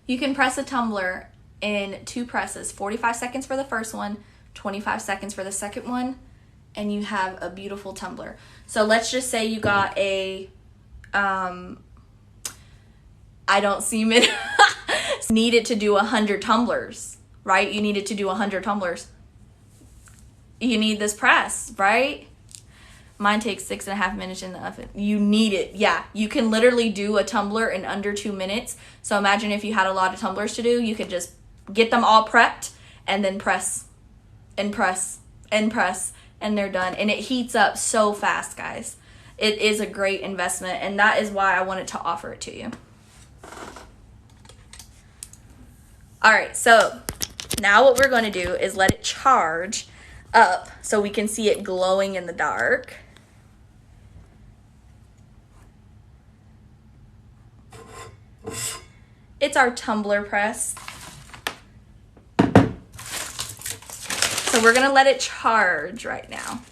You can press a tumbler in 2 presses. 45 seconds for the first one, 25 seconds for the second one, and you have a beautiful tumbler. So let's just say you got a, I don't seam it, needed to do 100 tumblers, right? You needed to do 100 tumblers. You need this press, right? Mine takes 6.5 minutes in the oven. You need it. Yeah, you can literally do a tumbler in under 2 minutes. So imagine if you had a lot of tumblers to do, you could just get them all prepped and then press and press and press, and they're done. And it heats up so fast, guys. It is a great investment, and that is why I wanted to offer it to you. All right, so now what we're going to do is let it charge up so we can see it glowing in the dark. It's our tumbler press. So we're going to let it charge right now.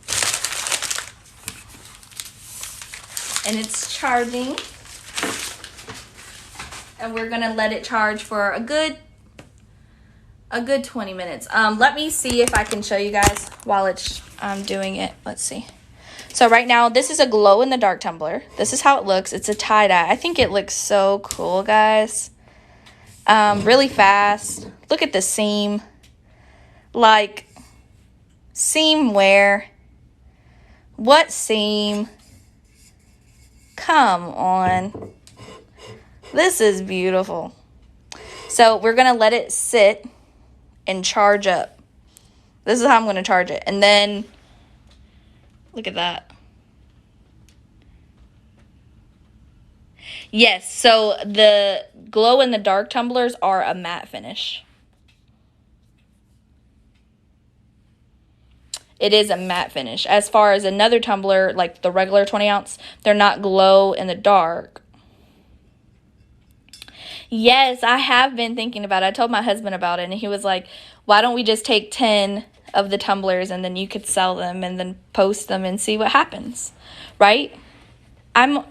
And it's charging. And we're going to let it charge for a good 20 minutes. Let me see if I can show you guys while it's doing it. Let's see. So right now, this is a glow-in-the-dark tumbler. This is how it looks. It's a tie-dye. I think it looks so cool, guys. Really fast. Look at the seam. Like, seam wear. What seam? Come on. This is beautiful. So we're going to let it sit and charge up. This is how I'm going to charge it. And then, look at that. Yes, so the glow-in-the-dark tumblers are a matte finish. It is a matte finish. As far as another tumbler, like the regular 20 ounce, they're not glow-in-the-dark. Yes, I have been thinking about it. I told my husband about it, and he was like, why don't we just take 10 of the tumblers, and then you could sell them and then post them and see what happens, right? I'm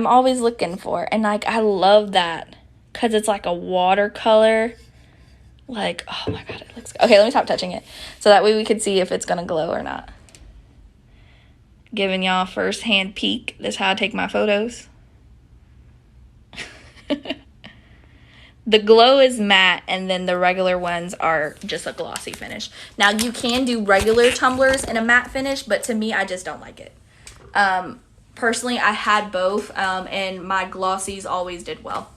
always looking for, and like I love that because it's like a watercolor. Like, oh my god, it looks good. Okay, let me stop touching it so that way we can see if it's gonna glow or not. Giving y'all a first-hand peek. This is how I take my photos. The glow is matte, and then the regular ones are just a glossy finish. Now, you can do regular tumblers in a matte finish, but to me, I just don't like it. Personally, I had both, and my glossies always did well.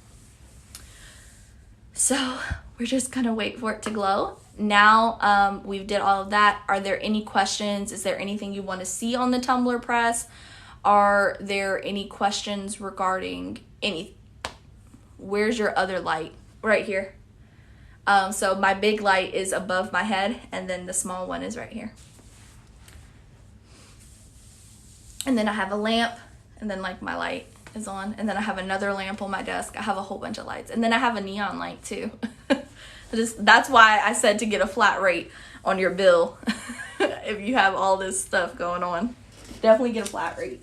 So, we're just going to wait for it to glow. Now, we've did all of that. Are there any questions? Is there anything you want to see on the Tumbler Press? Are there any questions regarding anything? Where's your other light? Right here. So my big light is above my head, and then the small one is right here. And then I have a lamp, and then like my light is on, and then I have another lamp on my desk. I have a whole bunch of lights, and then I have a neon light too. That's why I said to get a flat rate on your bill if you have all this stuff going on. Definitely get a flat rate.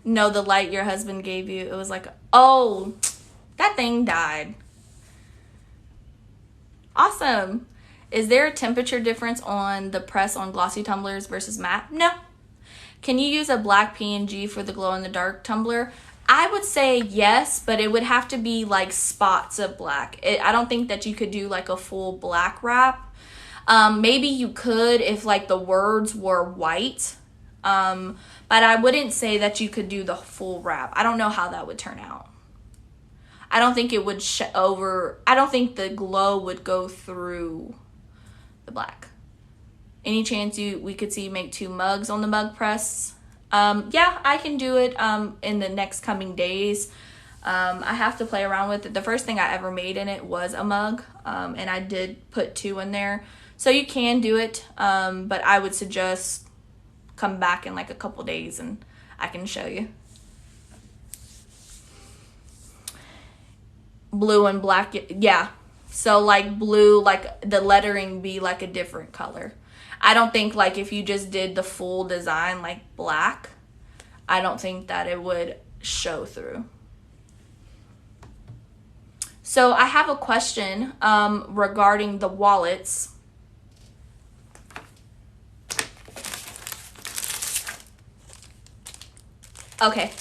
No, the light your husband gave you, it was like, oh, that thing died. Awesome. Is there a temperature difference on the press on glossy tumblers versus matte? No. Can you use a black PNG for the glow-in-the-dark tumbler? I would say yes, but it would have to be like spots of black. I don't think that you could do like a full black wrap. Maybe you could if like the words were white. But I wouldn't say that you could do the full wrap. I don't know how that would turn out. I don't think it would I don't think the glow would go through the black. Any chance we could see you make 2 mugs on the mug press? Yeah, I can do it in the next coming days. I have to play around with it. The first thing I ever made in it was a mug, and I did put 2 in there. So you can do it, but I would suggest come back in like a couple days and I can show you. Blue and black, yeah. So like blue, like the lettering be like a different color. I don't think like if you just did the full design like black, I don't think that it would show through. So I have a question regarding the wallets. Okay.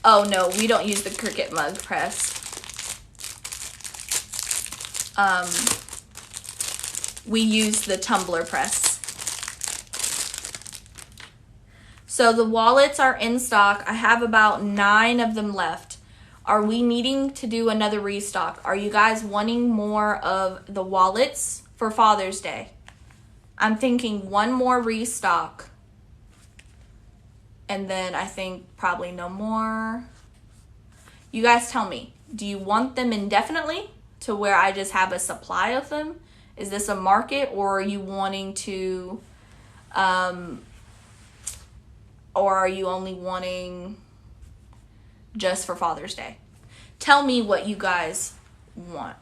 Oh no, we don't use the Cricut mug press. We use the Tumbler Press. So the wallets are in stock. I have about 9 of them left. Are we needing to do another restock? Are you guys wanting more of the wallets for Father's Day? I'm thinking one more restock. And then I think probably no more. You guys tell me. Do you want them indefinitely to where I just have a supply of them? Is this a market, or are you wanting to, or are you only wanting just for Father's Day? Tell me what you guys want.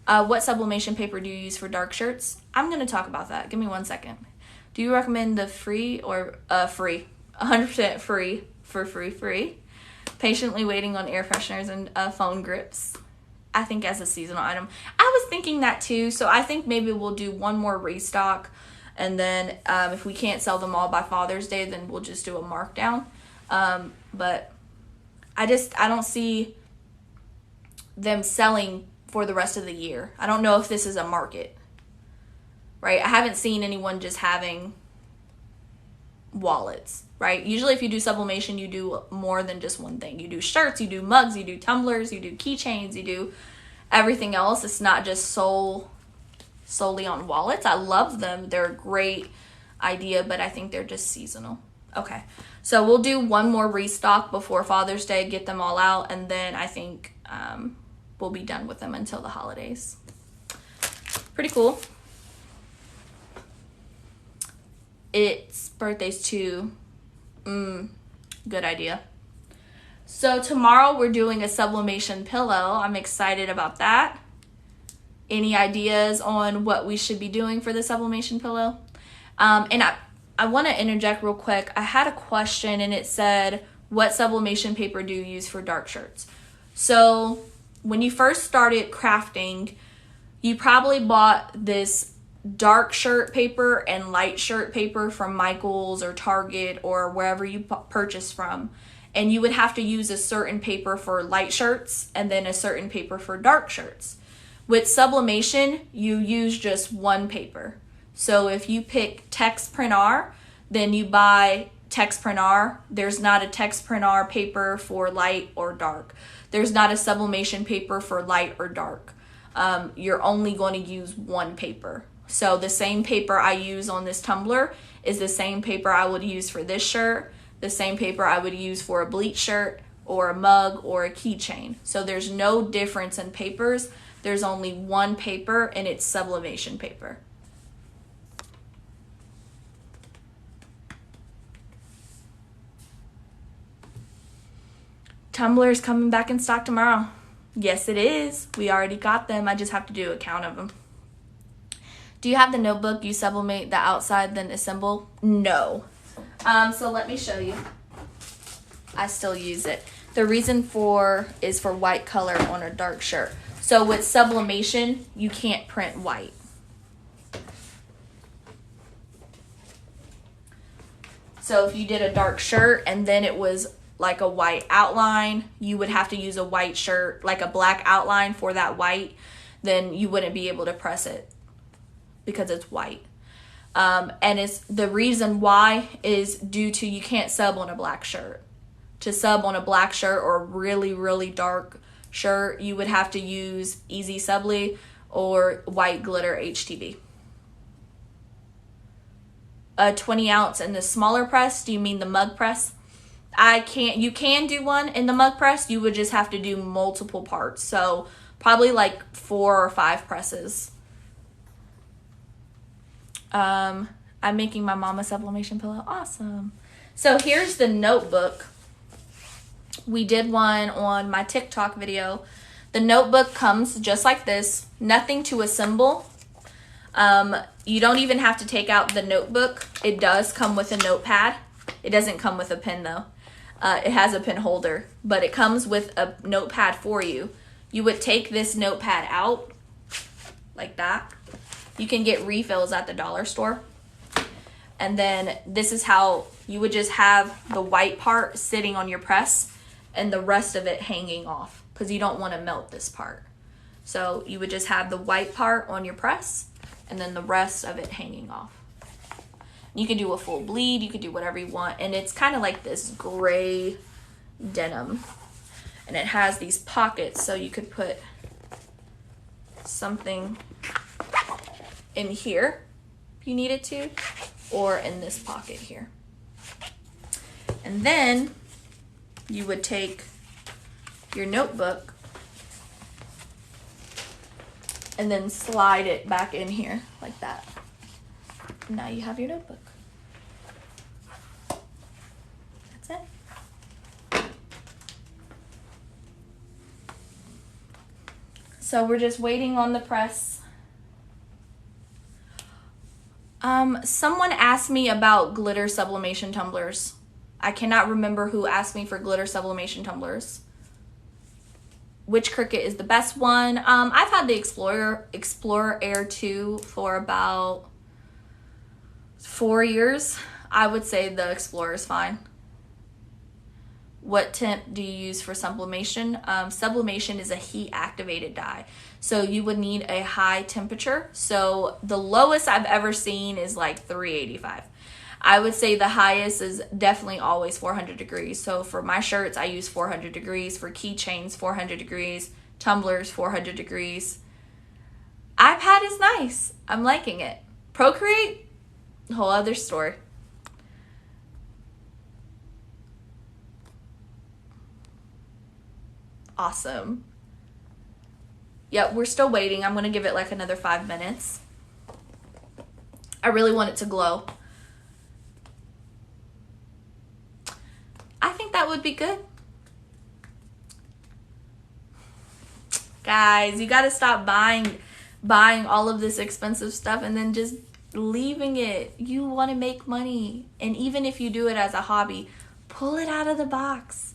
What sublimation paper do you use for dark shirts? I'm going to talk about that. Give me 1 second. Do you recommend the free or free? 100% free for free. Patiently waiting on air fresheners and phone grips. I think as a seasonal item. I was thinking that too, so I think maybe we'll do one more restock, and then if we can't sell them all by Father's Day, then we'll just do a markdown. But I don't see them selling for the rest of the year. I don't know if this is a market, right? I haven't seen anyone just having wallets, right? Usually if you do sublimation, you do more than just one thing. You do shirts, you do mugs, you do tumblers, you do keychains, you do everything else. It's not just solely on wallets. I love them. They're a great idea, but I think they're just seasonal. Okay, so we'll do one more restock before Father's Day, get them all out, and then I think we'll be done with them until the holidays. Pretty cool. It's birthdays too. Good idea. So tomorrow we're doing a sublimation pillow. I'm excited about that. Any ideas on what we should be doing for the sublimation pillow? And I want to interject real quick. I had a question and it said, what sublimation paper do you use for dark shirts? So when you first started crafting, you probably bought this dark shirt paper and light shirt paper from Michael's or Target or wherever you purchase from. And you would have to use a certain paper for light shirts and then a certain paper for dark shirts. With sublimation, you use just one paper. So if you pick Tex Print R, then you buy Tex Print R. There's not a Tex Print R paper for light or dark. There's not a sublimation paper for light or dark. You're only going to use one paper. So the same paper I use on this tumbler is the same paper I would use for this shirt, the same paper I would use for a bleach shirt or a mug or a keychain. So there's no difference in papers. There's only one paper and it's sublimation paper. Tumbler is coming back in stock tomorrow. Yes, it is. We already got them. I just have to do a count of them. Do you have the notebook you sublimate the outside then assemble? No. So let me show you. I still use it. The reason is for white color on a dark shirt. So with sublimation, you can't print white. So if you did a dark shirt and then it was like a white outline, you would have to use a white shirt, like a black outline for that white, then you wouldn't be able to press it because it's white. And it's the reason why is due to you can't sub on a black shirt. To sub on a black shirt or a really, really dark shirt, you would have to use Easy Subli or white glitter HTV. A 20 ounce in the smaller press, do you mean the mug press? You can do one in the mug press, you would just have to do multiple parts. So probably like 4 or 5 presses. I'm making my mom a sublimation pillow. Awesome. So here's the notebook. We did one on my TikTok video. The notebook comes just like this. Nothing to assemble. You don't even have to take out the notebook. It does come with a notepad. It doesn't come with a pen though. It has a pen holder, but it comes with a notepad for you. You would take this notepad out like that. You can get refills at the dollar store. And then this is how you would just have the white part sitting on your press and the rest of it hanging off because you don't want to melt this part. So you would just have the white part on your press and then the rest of it hanging off. You can do a full bleed, you could do whatever you want, and it's kind of like this gray denim. And it has these pockets so you could put something in here if you needed to, or in this pocket here. And then you would take your notebook and then slide it back in here like that. Now you have your notebook. That's it. So we're just waiting on the press. Someone asked me about glitter sublimation tumblers. I cannot remember who asked me for glitter sublimation tumblers. Which Cricut is the best one? I've had the Explorer Air 2 for about 4 years. I would say the Explorer is fine. What temp do you use for sublimation? Sublimation is a heat activated dye. So you would need a high temperature. So the lowest I've ever seen is like 385. I would say the highest is definitely always 400 degrees. So for my shirts, I use 400 degrees. For keychains, 400 degrees. Tumblers, 400 degrees. iPad is nice. I'm liking it. Procreate, whole other story. Awesome. Yep, we're still waiting. I'm going to give it like another 5 minutes. I really want it to glow. I think that would be good. Guys, you got to stop buying all of this expensive stuff and then just leaving it. You want to make money. And even if you do it as a hobby, pull it out of the box.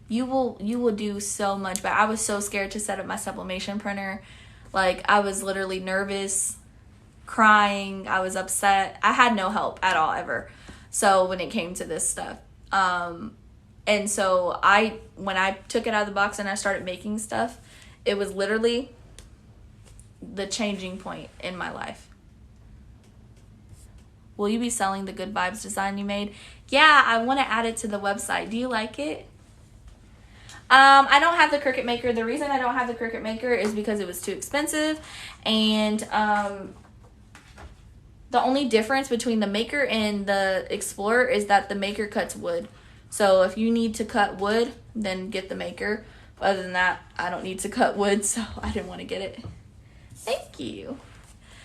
You will do so much better. I was so scared to set up my sublimation printer. Like, I was literally nervous, crying. I was upset. I had no help at all ever. So when it came to this stuff. And so when I took it out of the box and I started making stuff, it was literally the changing point in my life. Will you be selling the Good Vibes design you made? Yeah, I want to add it to the website. Do you like it? I don't have the Cricut Maker. The reason I don't have the Cricut Maker is because it was too expensive. And the only difference between the Maker and the Explorer is that the Maker cuts wood. So if you need to cut wood, then get the Maker. Other than that, I don't need to cut wood, so I didn't want to get it. Thank you.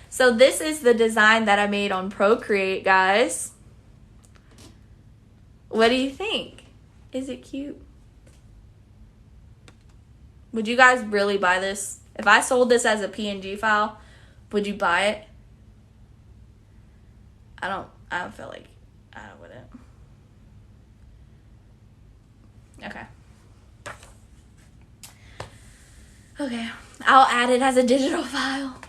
So this is the design that I made on Procreate, guys. What do you think? Is it cute? Would you guys really buy this? If I sold this as a PNG file, would you buy it? I don't feel like I wouldn't. Okay. Okay, I'll add it as a digital file.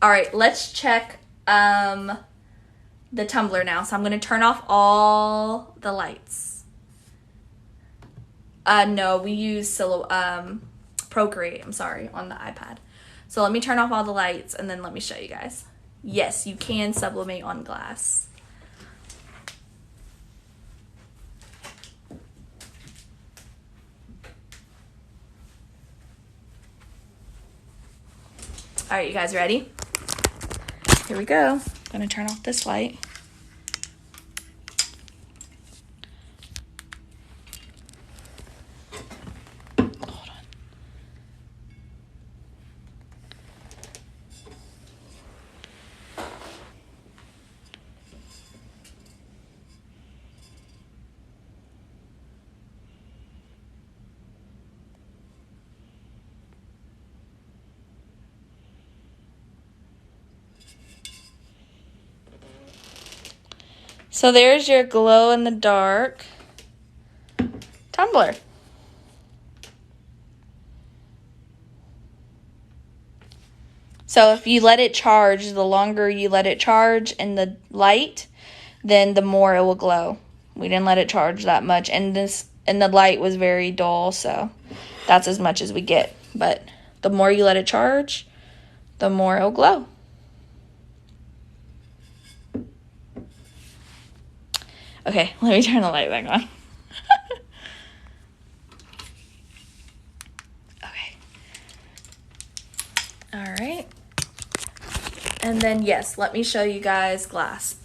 All right, let's check the tumbler now. So I'm going to turn off all the lights. No, we use Procreate, I'm sorry, on the iPad. So let me turn off all the lights and then let me show you guys. Yes, you can sublimate on glass. All right, you guys ready? Here we go. I'm gonna turn off this light. Hold on. So there's your glow in the dark tumbler. So if you let it charge, the longer you let it charge in the light, then the more it will glow. We didn't let it charge that much, and the light was very dull, so that's as much as we get. But the more you let it charge, the more it will glow. Okay, let me turn the light back on. Okay. All right. And then, yes, let me show you guys glass.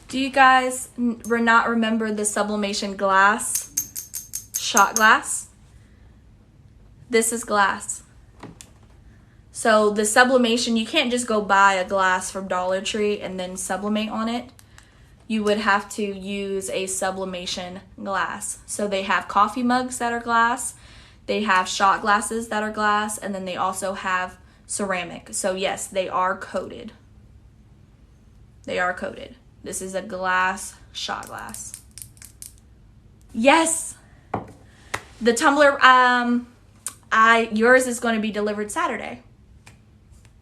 Do you guys not remember the sublimation glass? Shot glass? This is glass. So the sublimation, you can't just go buy a glass from Dollar Tree and then sublimate on it. You would have to use a sublimation glass. So they have coffee mugs that are glass. They have shot glasses that are glass. And then they also have ceramic. So yes, they are coated. They are coated. This is a glass shot glass. Yes. The tumbler, yours is going to be delivered Saturday.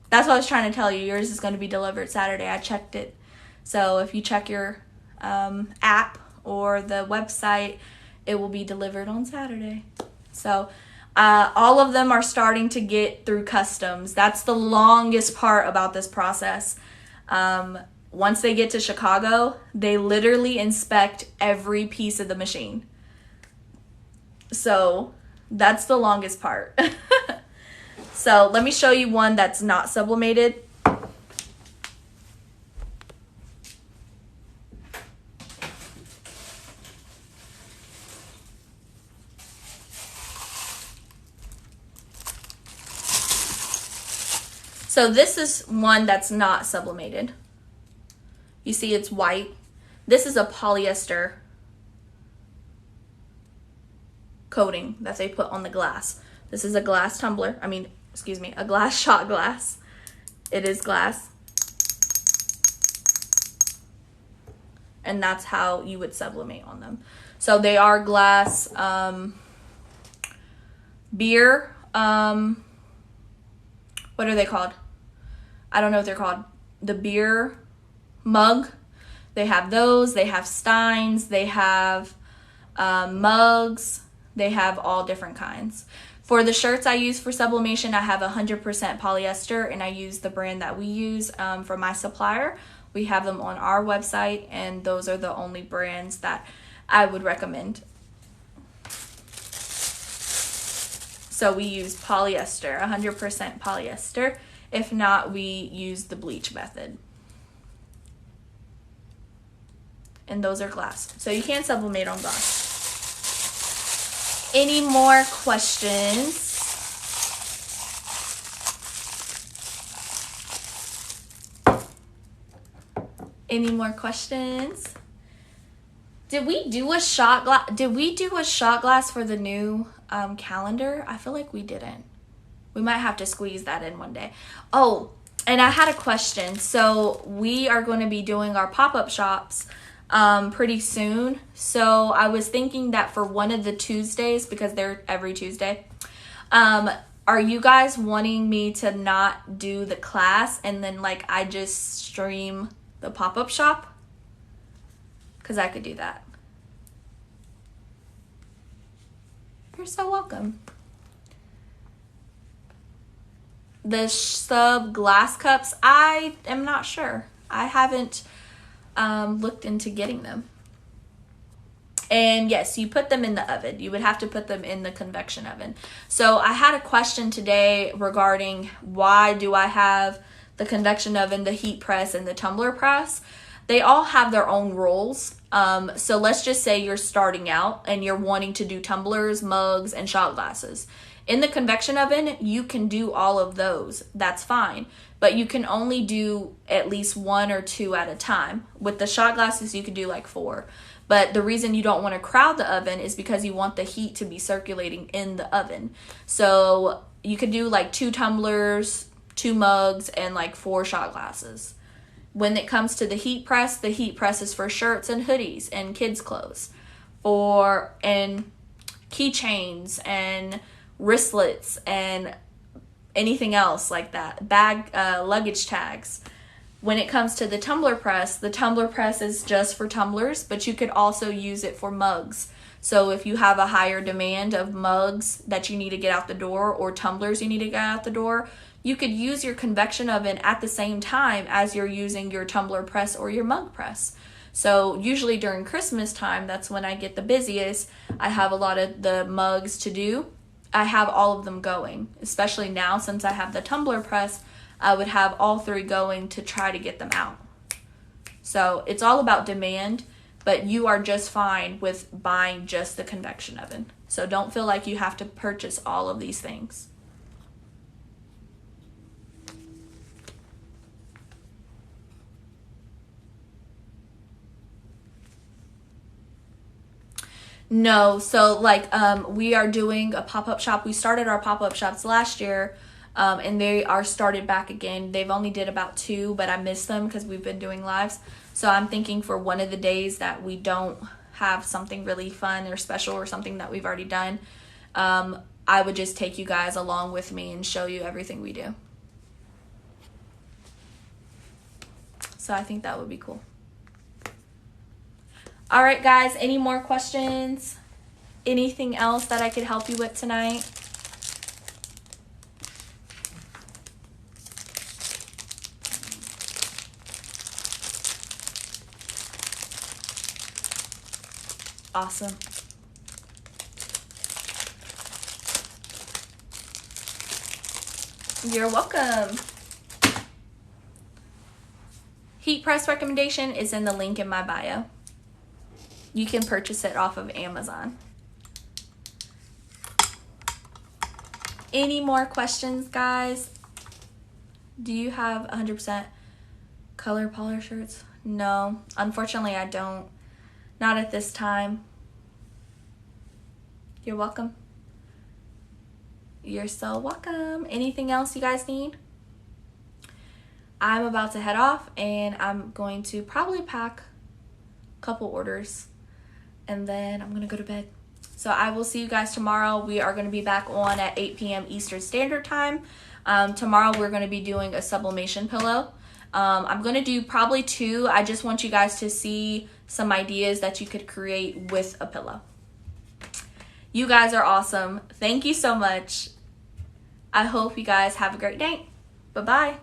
That's what I was trying to tell you. Yours is going to be delivered Saturday. I checked it. So if you check your app or the website, it will be delivered on Saturday. So all of them are starting to get through customs. That's the longest part about this process. Once they get to Chicago, they literally inspect every piece of the machine. So that's the longest part. So let me show you one that's not sublimated. So this is one that's not sublimated. You see it's white. This is a polyester coating that they put on the glass. This is a glass tumbler. A glass shot glass. It is glass. And that's how you would sublimate on them. So they are glass beer. What are they called? I don't know what they're called. The beer mug. They have those. They have steins. They have mugs. They have all different kinds. For the shirts I use for sublimation, I have 100% polyester, and I use the brand that we use from my supplier. We have them on our website, and those are the only brands that I would recommend. So we use polyester, 100% polyester. If not, we use the bleach method. And those are glass. So you can sublimate on glass. Any more questions? Any more questions? Did we do a shot glass? Did we do a shot glass for the new calendar? I feel like we didn't. We might have to squeeze that in one day. Oh, and I had a question. So we are going to be doing our pop-up shops pretty soon. So I was thinking that for one of the Tuesdays, because they're every Tuesday, are you guys wanting me to not do the class and then like I just stream the pop-up shop? Because I could do that. You're so welcome. The sub glass cups, I am not sure. I haven't looked into getting them. And yes, you put them in the oven. You would have to put them in the convection oven. So I had a question today regarding why do I have the convection oven, the heat press, and the tumbler press. They all have their own rules. So let's just say you're starting out and you're wanting to do tumblers, mugs, and shot glasses. In the convection oven, you can do all of those. That's fine. But you can only do at least 1 or 2 at a time. With the shot glasses, you could do like 4. But the reason you don't want to crowd the oven is because you want the heat to be circulating in the oven. So you could do like 2 tumblers, 2 mugs, and like 4 shot glasses. When it comes to the heat press is for shirts and hoodies and kids' clothes. And keychains and wristlets and anything else like that. Luggage tags. When it comes to the tumbler press is just for tumblers, but you could also use it for mugs. So if you have a higher demand of mugs that you need to get out the door or tumblers you need to get out the door, you could use your convection oven at the same time as you're using your tumbler press or your mug press. So usually during Christmas time, that's when I get the busiest. I have a lot of the mugs to do. I have all of them going, especially now since I have the tumbler press. I would have all 3 going to try to get them out. So it's all about demand, but you are just fine with buying just the convection oven. So don't feel like you have to purchase all of these things. No, so like we are doing a pop-up shop. We started our pop-up shops last year and they are started back again. They've only did about 2, but I missed them because we've been doing lives. So I'm thinking for one of the days that we don't have something really fun or special or something that we've already done, I would just take you guys along with me and show you everything we do. So I think that would be cool. All right, guys, any more questions? Anything else that I could help you with tonight? Awesome. You're welcome. Heat press recommendation is in the link in my bio. You can purchase it off of Amazon. Any more questions, guys? Do you have 100% color polar shirts? No, unfortunately I don't. Not at this time. You're welcome. You're so welcome. Anything else you guys need? I'm about to head off and I'm going to probably pack a couple orders and then I'm going to go to bed. So I will see you guys tomorrow. We are going to be back on at 8 p.m. Eastern Standard Time. Tomorrow we're going to be doing a sublimation pillow. I'm going to do probably 2. I just want you guys to see some ideas that you could create with a pillow. You guys are awesome. Thank you so much. I hope you guys have a great night. Bye-bye.